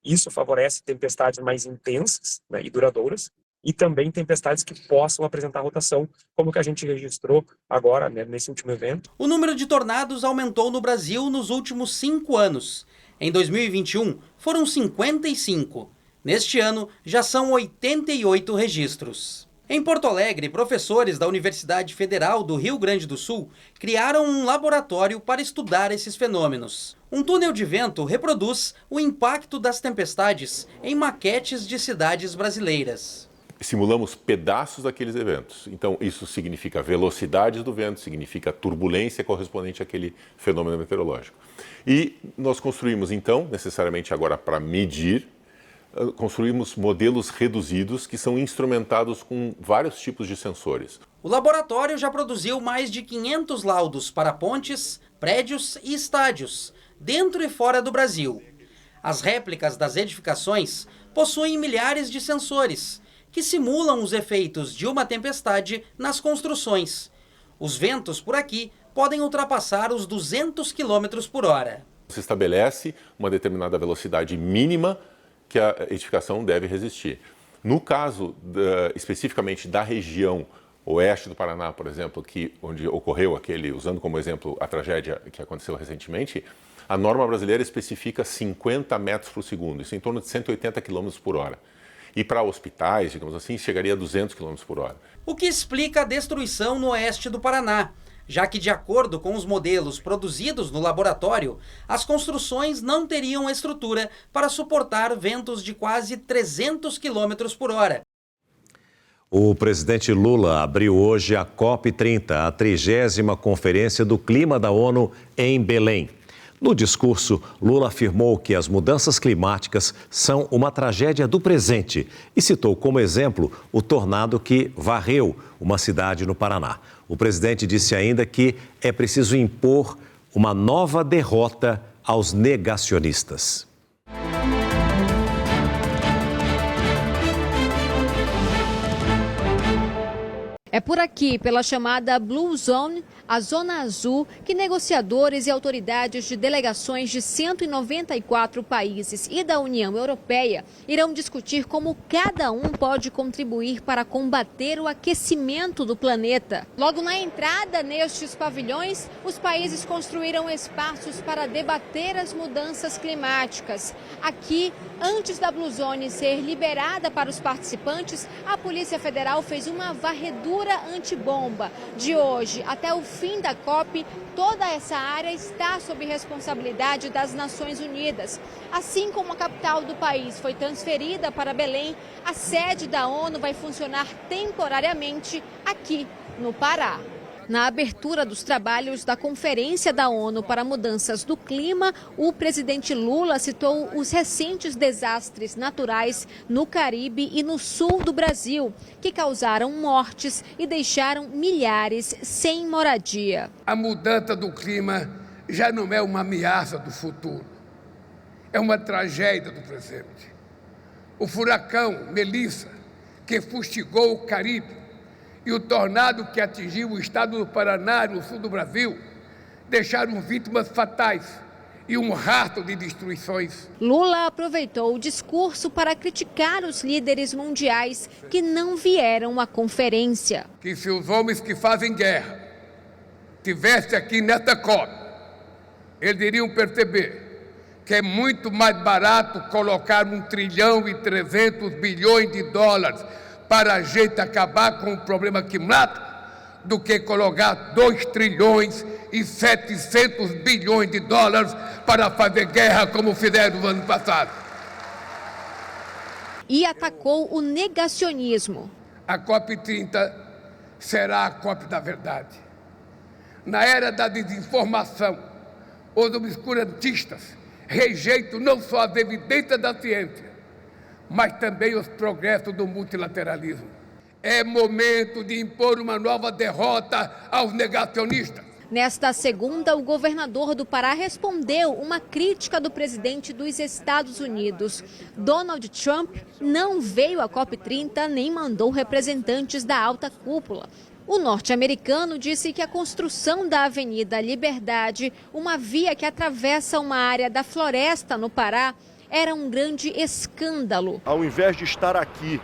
S29: Isso favorece tempestades mais intensas, né, e duradouras, e também tempestades que possam apresentar rotação, como que a gente registrou agora, né, nesse último evento.
S27: O número de tornados aumentou no Brasil nos últimos 5 anos. Em 2021, foram 55. Neste ano, já são 88 registros. Em Porto Alegre, professores da Universidade Federal do Rio Grande do Sul criaram um laboratório para estudar esses fenômenos. Um túnel de vento reproduz o impacto das tempestades em maquetes de cidades brasileiras.
S30: Simulamos pedaços daqueles eventos. Então, isso significa velocidades do vento, significa turbulência correspondente àquele fenômeno meteorológico. E nós construímos, então, necessariamente agora para medir construímos modelos reduzidos que são instrumentados com vários tipos de sensores.
S27: O laboratório já produziu mais de 500 laudos para pontes, prédios e estádios, dentro e fora do Brasil. As réplicas das edificações possuem milhares de sensores, que simulam os efeitos de uma tempestade nas construções. Os ventos por aqui podem ultrapassar os 200 km por hora.
S30: Se estabelece uma determinada velocidade mínima que a edificação deve resistir. No caso especificamente da região oeste do Paraná, por exemplo, onde ocorreu usando como exemplo a tragédia que aconteceu recentemente, a norma brasileira especifica 50 metros por segundo, isso em torno de 180 km por hora. E para hospitais, digamos assim, chegaria a 200 km por hora.
S27: O que explica a destruição no oeste do Paraná, já que, de acordo com os modelos produzidos no laboratório, as construções não teriam estrutura para suportar ventos de quase 300 km por hora.
S1: O presidente Lula abriu hoje a COP30, a 30ª Conferência do Clima da ONU em Belém. No discurso, Lula afirmou que as mudanças climáticas são uma tragédia do presente e citou como exemplo o tornado que varreu uma cidade no Paraná. O presidente disse ainda que é preciso impor uma nova derrota aos negacionistas.
S2: É por aqui, pela chamada Blue Zone, a Zona Azul, que negociadores e autoridades de delegações de 194 países e da União Europeia irão discutir como cada um pode contribuir para combater o aquecimento do planeta. Logo na entrada nestes pavilhões, os países construíram espaços para debater as mudanças climáticas. Aqui, antes da Blue Zone ser liberada para os participantes, a Polícia Federal fez uma varredura antibomba. De hoje até o fim da COP, toda essa área está sob responsabilidade das Nações Unidas. Assim como a capital do país foi transferida para Belém, a sede da ONU vai funcionar temporariamente aqui no Pará. Na abertura dos trabalhos da Conferência da ONU para Mudanças do Clima, o presidente Lula citou os recentes desastres naturais no Caribe e no sul do Brasil, que causaram mortes e deixaram milhares sem moradia.
S3: A mudança do clima já não é uma ameaça do futuro, é uma tragédia do presente. O furacão Melissa, que fustigou o Caribe, e o tornado que atingiu o estado do Paraná, no sul do Brasil, deixaram vítimas fatais e um rastro de destruições.
S2: Lula aproveitou o discurso para criticar os líderes mundiais que não vieram à conferência.
S3: Que se os homens que fazem guerra estivessem aqui nesta COP, eles iriam perceber que é muito mais barato colocar 1,3 trilhão de dólares para a gente acabar com o problema climático, do que colocar 2,7 trilhões de dólares para fazer guerra como fizeram no ano passado.
S2: E atacou o negacionismo.
S3: A COP30 será a COP da verdade. Na era da desinformação, os obscurantistas rejeitam não só as evidências da ciência, mas também os progressos do multilateralismo. É momento de impor uma nova derrota aos negacionistas.
S2: Nesta segunda, o governador do Pará respondeu uma crítica do presidente dos Estados Unidos. Donald Trump não veio à COP30 nem mandou representantes da alta cúpula. O norte-americano disse que a construção da Avenida Liberdade, uma via que atravessa uma área da floresta no Pará, era um grande escândalo.
S4: Ao invés de estar aqui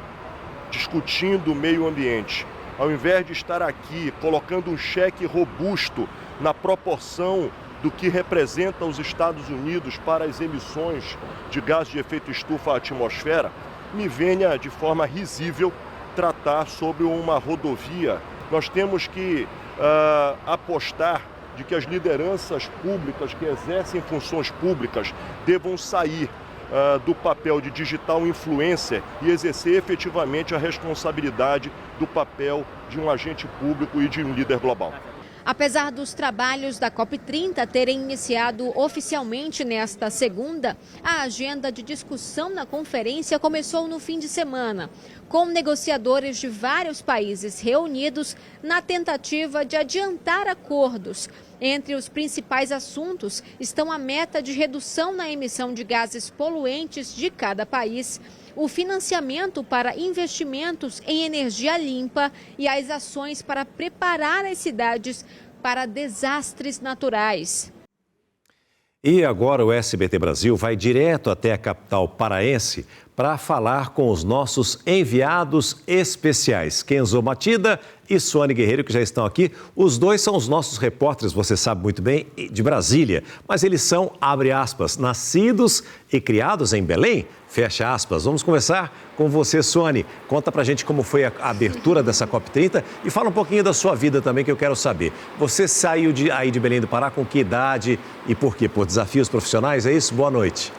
S4: discutindo o meio ambiente, ao invés de estar aqui colocando um cheque robusto na proporção do que representa os Estados Unidos para as emissões de gases de efeito estufa à atmosfera, me venha de forma risível tratar sobre uma rodovia. Nós temos que apostar de que as lideranças públicas que exercem funções públicas devam sair do papel de digital influencer e exercer efetivamente a responsabilidade do papel de um agente público e de um líder global.
S2: Apesar dos trabalhos da COP30 terem iniciado oficialmente nesta segunda, a agenda de discussão na conferência começou no fim de semana, com negociadores de vários países reunidos na tentativa de adiantar acordos. Entre os principais assuntos estão a meta de redução na emissão de gases poluentes de cada país, o financiamento para investimentos em energia limpa e as ações para preparar as cidades para desastres naturais.
S1: E agora o SBT Brasil vai direto até a capital paraense para falar com os nossos enviados especiais, Kenzo Matida e Suane Guerreiro, que já estão aqui. Os dois são os nossos repórteres, você sabe muito bem, de Brasília, mas eles são, abre aspas, nascidos e criados em Belém, fecha aspas. Vamos começar com você, Suane. Conta pra gente como foi a abertura dessa COP30 e fala um pouquinho da sua vida também, que eu quero saber. Você saiu aí de Belém do Pará com que idade e por quê? Por desafios profissionais, é isso? Boa noite.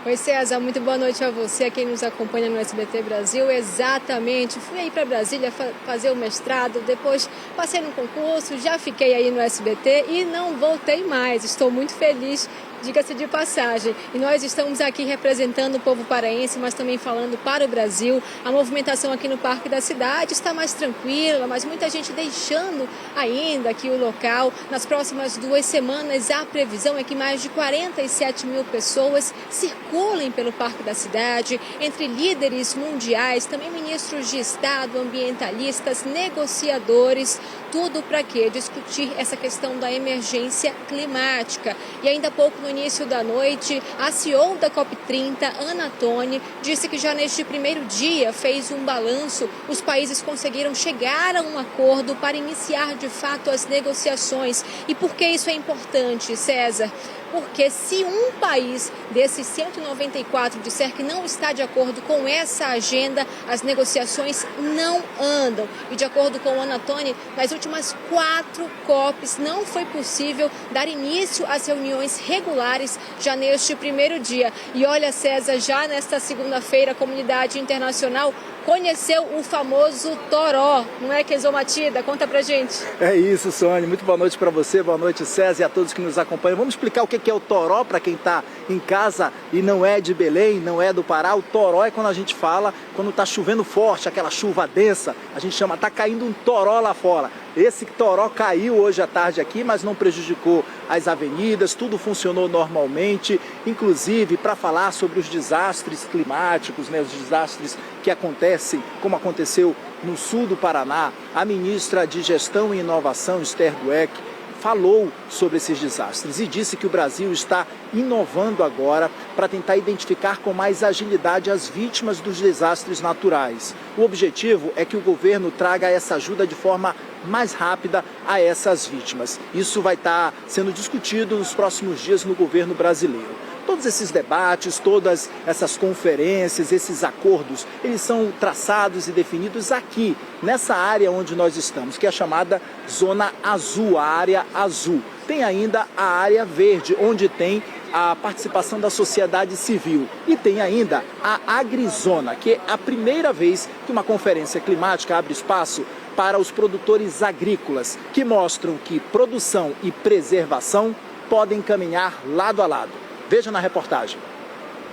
S5: Oi, César, muito boa noite a você, a quem nos acompanha no SBT Brasil. Exatamente, fui aí para Brasília fazer o mestrado, depois passei no concurso, já fiquei aí no SBT e não voltei mais. Estou muito feliz, diga-se de passagem. E nós estamos aqui representando o povo paraense, mas também falando para o Brasil. A movimentação aqui no Parque da Cidade está mais tranquila, mas muita gente deixando ainda aqui o local. Nas próximas 2 semanas, a previsão é que mais de 47 mil pessoas circulem pelo Parque da Cidade, entre líderes mundiais, também ministros de Estado, ambientalistas, negociadores, tudo para quê? Discutir essa questão da emergência climática. E ainda há pouco, no início da noite, a CEO da COP30, Ana Toni, disse que já neste primeiro dia fez um balanço. Os países conseguiram chegar a um acordo para iniciar de fato as negociações. E por que isso é importante, César? Porque se um país desses 194 disser que não está de acordo com essa agenda, as negociações não andam. E de acordo com Ana Toni, nas últimas 4 COPs não foi possível dar início às reuniões regulares já neste primeiro dia. E olha, César, já nesta segunda-feira a comunidade internacional conheceu o famoso toró, não é, Kenzo Matida? Conta pra gente.
S6: É isso, Sônia. Muito boa noite para você, boa noite, César, e a todos que nos acompanham. Vamos explicar o que é o toró para quem está em casa e não é de Belém, não é do Pará. O toró é quando a gente fala, quando está chovendo forte, aquela chuva densa, a gente chama, está caindo um toró lá fora. Esse toró caiu hoje à tarde aqui, mas não prejudicou as avenidas, tudo funcionou normalmente, inclusive para falar sobre os desastres climáticos, né, os desastres que acontecem, como aconteceu no sul do Paraná. A ministra de Gestão e Inovação, Esther Dweck, falou sobre esses desastres e disse que o Brasil está inovando agora para tentar identificar com mais agilidade as vítimas dos desastres naturais. O objetivo é que o governo traga essa ajuda de forma mais rápida a essas vítimas. Isso vai estar sendo discutido nos próximos dias no governo brasileiro. Todos esses debates, todas essas conferências, esses acordos, eles são traçados e definidos aqui, nessa área onde nós estamos, que é a chamada Zona Azul, a área azul. Tem ainda a área verde, onde tem a participação da sociedade civil. E tem ainda a Agrizona, que é a primeira vez que uma conferência climática abre espaço para os produtores agrícolas, que mostram que produção e preservação podem caminhar lado a lado. Veja na reportagem.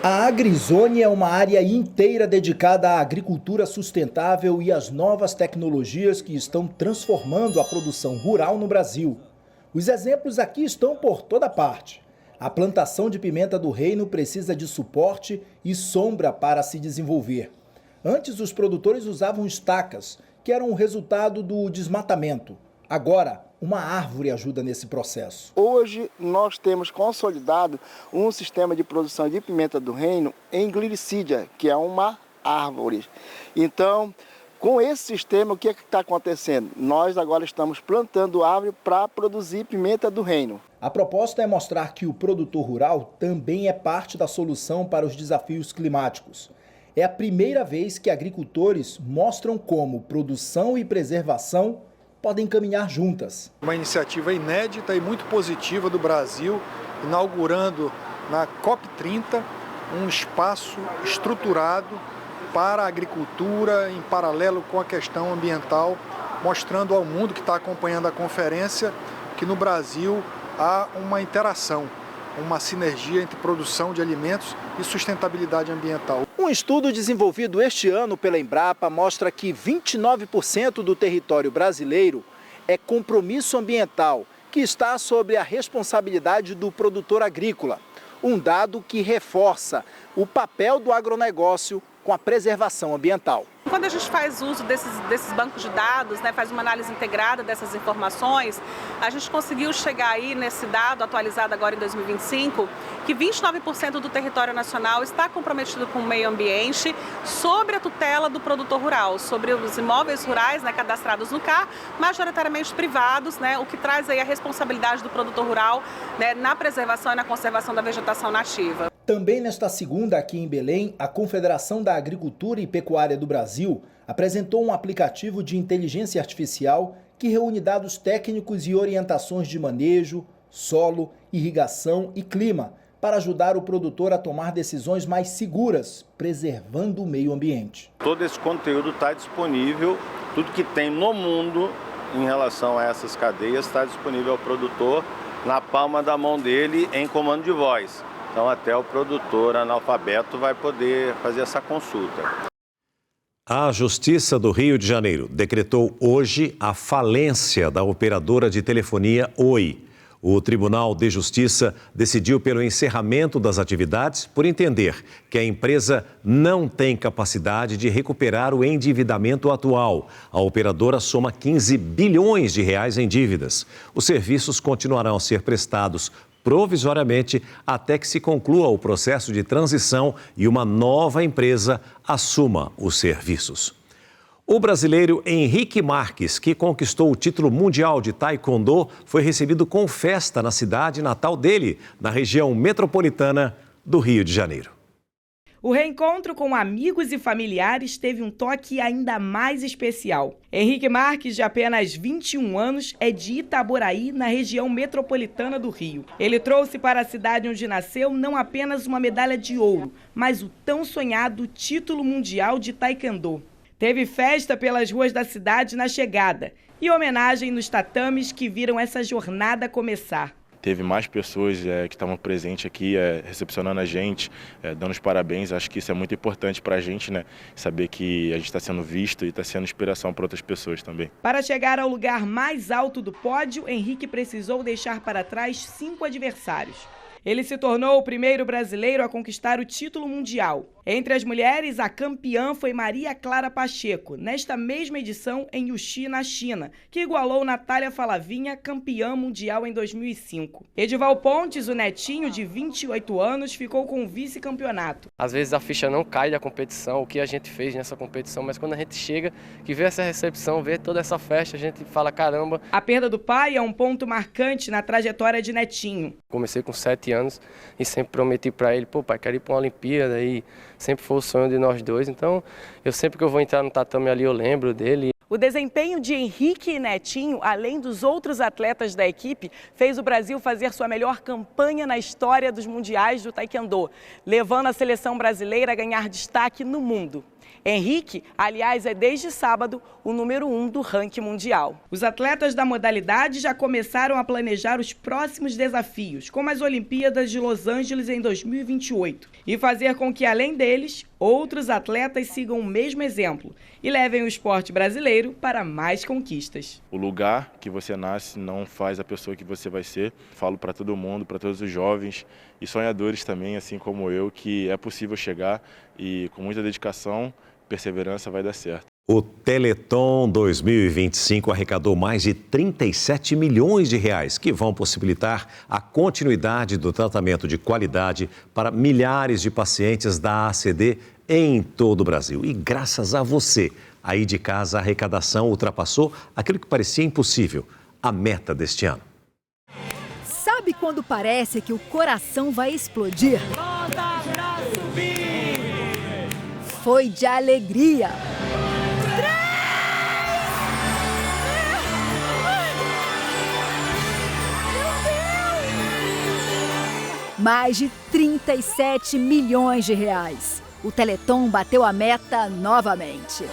S7: A Agrizone é uma área inteira dedicada à agricultura sustentável e às novas tecnologias que estão transformando a produção rural no Brasil. Os exemplos aqui estão por toda parte. A plantação de pimenta do reino precisa de suporte e sombra para se desenvolver. Antes, os produtores usavam estacas, que eram o resultado do desmatamento. Agora, uma árvore ajuda nesse processo.
S8: Hoje nós temos consolidado um sistema de produção de pimenta do reino em glicídia, que é uma árvore. Então, com esse sistema, o que está acontecendo? Nós agora estamos plantando árvore para produzir pimenta do reino.
S7: A proposta é mostrar que o produtor rural também é parte da solução para os desafios climáticos. É a primeira vez que agricultores mostram como produção e preservação podem caminhar juntas.
S20: Uma iniciativa inédita e muito positiva do Brasil, inaugurando na COP30 um espaço estruturado para a agricultura em paralelo com a questão ambiental mostrando ao mundo que está acompanhando a conferência que no Brasil há uma interação, uma sinergia entre produção de alimentos e sustentabilidade ambiental.
S7: Um estudo desenvolvido este ano pela Embrapa mostra que 29% do território brasileiro é compromisso ambiental, que está sob a responsabilidade do produtor agrícola. Um dado que reforça o papel do agronegócio com a preservação ambiental.
S10: Quando a gente faz uso desses bancos de dados, né, faz uma análise integrada dessas informações, a gente conseguiu chegar aí nesse dado atualizado agora em 2025, que 29% do território nacional está comprometido com o meio ambiente sobre a tutela do produtor rural, sobre os imóveis rurais, né, cadastrados no CAR, majoritariamente privados, né, o que traz aí a responsabilidade do produtor rural, né, na preservação e na conservação da vegetação nativa.
S7: Também nesta segunda, aqui em Belém, a Confederação da Agricultura e Pecuária do Brasil apresentou um aplicativo de inteligência artificial que reúne dados técnicos e orientações de manejo, solo, irrigação e clima, para ajudar o produtor a tomar decisões mais seguras, preservando o meio ambiente.
S11: Todo esse conteúdo está disponível, tudo que tem no mundo em relação a essas cadeias está disponível ao produtor na palma da mão dele em comando de voz. Então até o produtor analfabeto vai poder fazer essa consulta.
S1: A Justiça do Rio de Janeiro decretou hoje a falência da operadora de telefonia Oi. O Tribunal de Justiça decidiu pelo encerramento das atividades por entender que a empresa não tem capacidade de recuperar o endividamento atual. A operadora soma 15 bilhões de reais em dívidas. Os serviços continuarão a ser prestados provisoriamente até que se conclua o processo de transição e uma nova empresa assuma os serviços. O brasileiro Henrique Marques, que conquistou o título mundial de taekwondo, foi recebido com festa na cidade natal dele, na região metropolitana do Rio de Janeiro.
S12: O reencontro com amigos e familiares teve um toque ainda mais especial. Henrique Marques, de apenas 21 anos, é de Itaboraí, na região metropolitana do Rio. Ele trouxe para a cidade onde nasceu não apenas uma medalha de ouro, mas o tão sonhado título mundial de taekwondo. Teve festa pelas ruas da cidade na chegada e homenagem nos tatames que viram essa jornada começar.
S13: Teve mais pessoas que estavam presentes aqui, recepcionando a gente, dando os parabéns. Acho que isso é muito importante para a gente, né? Saber que a gente está sendo visto e está sendo inspiração para outras pessoas também.
S12: Para chegar ao lugar mais alto do pódio, Henrique precisou deixar para trás 5 adversários. Ele se tornou o primeiro brasileiro a conquistar o título mundial. Entre as mulheres, a campeã foi Maria Clara Pacheco, nesta mesma edição em Yuxi, na China, que igualou Natália Falavinha, campeã mundial em 2005. Edival Pontes, o netinho de 28 anos, ficou com o vice-campeonato.
S15: Às vezes a ficha não cai da competição, o que a gente fez nessa competição, mas quando a gente chega, que vê essa recepção, vê toda essa festa, a gente fala, caramba.
S12: A perda do pai é um ponto marcante na trajetória de Netinho.
S15: Comecei com 7 anos e sempre prometi para ele, pô pai, quero ir para uma Olimpíada, e sempre foi o sonho de nós dois, então eu sempre que eu vou entrar no tatame ali eu lembro dele.
S12: O desempenho de Henrique e Netinho, além dos outros atletas da equipe, fez o Brasil fazer sua melhor campanha na história dos mundiais do taekwondo, levando a seleção brasileira a ganhar destaque no mundo. Henrique, aliás, é desde sábado o número 1 do ranking mundial. Os atletas da modalidade já começaram a planejar os próximos desafios, como as Olimpíadas de Los Angeles em 2028, e fazer com que, além deles, outros atletas sigam o mesmo exemplo e levem o esporte brasileiro para mais conquistas.
S13: O lugar que você nasce não faz a pessoa que você vai ser. Falo para todo mundo, para todos os jovens e sonhadores também, assim como eu, que é possível chegar e com muita dedicação, perseverança vai dar certo.
S1: O Teleton 2025 arrecadou mais de 37 milhões de reais, que vão possibilitar a continuidade do tratamento de qualidade para milhares de pacientes da ACD em todo o Brasil. E graças a você, aí de casa, a arrecadação ultrapassou aquilo que parecia impossível, a meta deste ano.
S22: Sabe quando parece que o coração vai explodir? Foi de alegria. Mais de 37 milhões de reais. O Teleton bateu a meta novamente.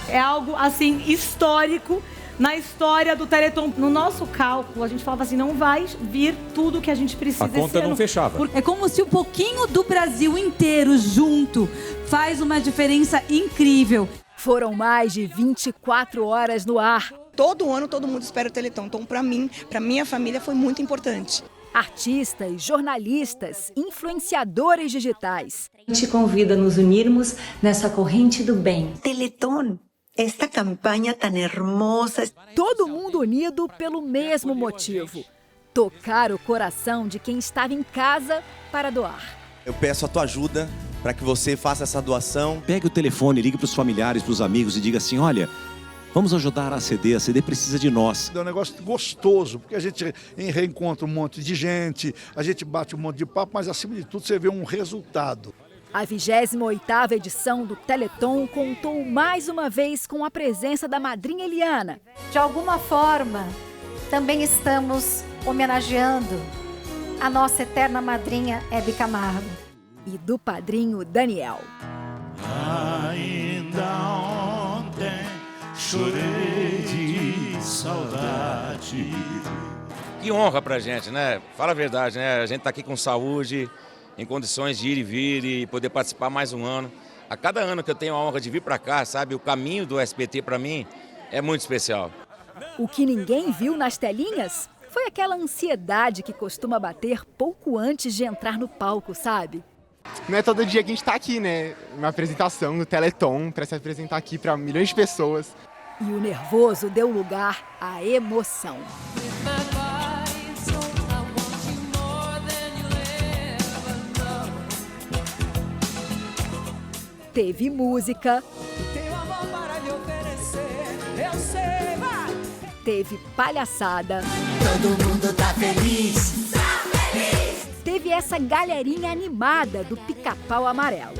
S9: É algo, assim, histórico na história do Teleton. No nosso cálculo, a gente falava assim, não vai vir tudo que a gente precisa.
S16: A conta não fechava.
S17: É como se um pouquinho do Brasil inteiro junto faz uma diferença incrível.
S22: Foram mais de 24 horas no ar.
S18: Todo ano todo mundo espera o Teleton. Então, para mim, para minha família, foi muito importante.
S22: Artistas, jornalistas, influenciadores digitais.
S19: A gente convida a nos unirmos nessa corrente do bem.
S21: Teleton, esta campanha tão hermosa.
S22: Todo mundo unido pelo mesmo motivo: tocar o coração de quem estava em casa para doar.
S23: Eu peço a tua ajuda para que você faça essa doação.
S1: Pegue o telefone, ligue para os familiares, para os amigos e diga assim: olha, vamos ajudar a ACD precisa de nós.
S24: É um negócio gostoso, porque a gente reencontra um monte de gente, a gente bate um monte de papo, mas acima de tudo você vê um resultado.
S22: A 28ª edição do Teleton contou mais uma vez com a presença da madrinha Eliana.
S25: De alguma forma, também estamos homenageando a nossa eterna madrinha Hebe Camargo.
S22: E do padrinho Daniel.
S26: Ainda ontem chorei de saudade.
S31: Que honra pra gente, né? Fala a verdade, né? A gente tá aqui com saúde, em condições de ir e vir e poder participar mais um ano. A cada ano que eu tenho a honra de vir para cá, sabe, o caminho do SBT para mim é muito especial.
S22: O que ninguém viu nas telinhas foi aquela ansiedade que costuma bater pouco antes de entrar no palco, sabe?
S32: Não é todo dia que a gente está aqui, né? Uma apresentação no Teleton para se apresentar aqui para milhões de pessoas.
S22: E o nervoso deu lugar à emoção. Teve música, teve palhaçada,
S21: todo mundo tá feliz,
S22: teve essa galerinha animada do Pica-Pau Amarelo.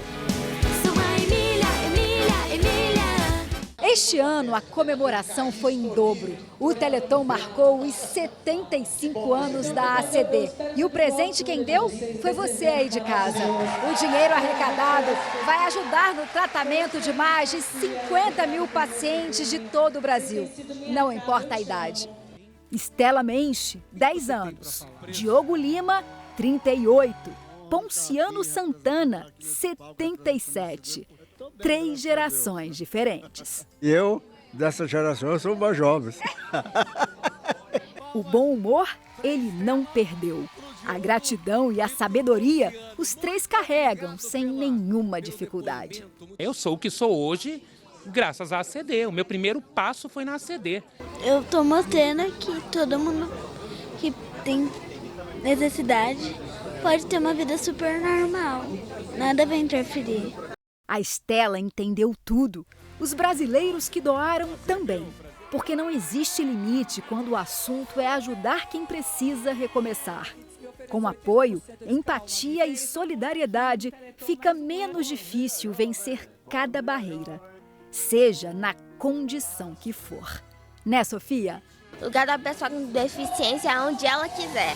S22: Este ano, a comemoração foi em dobro. O Teleton marcou os 75 anos da ACD. E o presente quem deu foi você aí de casa. O dinheiro arrecadado vai ajudar no tratamento de mais de 50 mil pacientes de todo o Brasil. Não importa a idade. Estela Menche, 10 anos. Diogo Lima, 38. Ponciano Santana, 77. 3 gerações diferentes.
S33: Eu, dessa geração, eu sou mais jovem.
S22: O bom humor, ele não perdeu. A gratidão e a sabedoria, os 3 carregam sem nenhuma dificuldade.
S34: Eu sou o que sou hoje, graças à ACD. O meu primeiro passo foi na ACD.
S35: Eu estou mostrando que todo mundo que tem necessidade pode ter uma vida super normal. Nada vai interferir.
S22: A Estela entendeu tudo. Os brasileiros que doaram também. Porque não existe limite quando o assunto é ajudar quem precisa recomeçar. Com apoio, empatia e solidariedade, fica menos difícil vencer cada barreira. Seja na condição que for. Né, Sofia?
S36: Lugar da pessoa com deficiência onde ela quiser.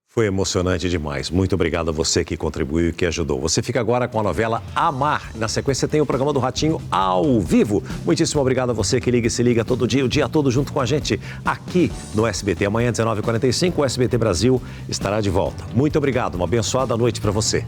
S1: Foi emocionante demais. Muito obrigado a você que contribuiu e que ajudou. Você fica agora com a novela Amar. Na sequência tem o programa do Ratinho ao vivo. Muitíssimo obrigado a você que liga e se liga todo dia, o dia todo junto com a gente aqui no SBT. Amanhã, 19h45, o SBT Brasil estará de volta. Muito obrigado. Uma abençoada noite para você.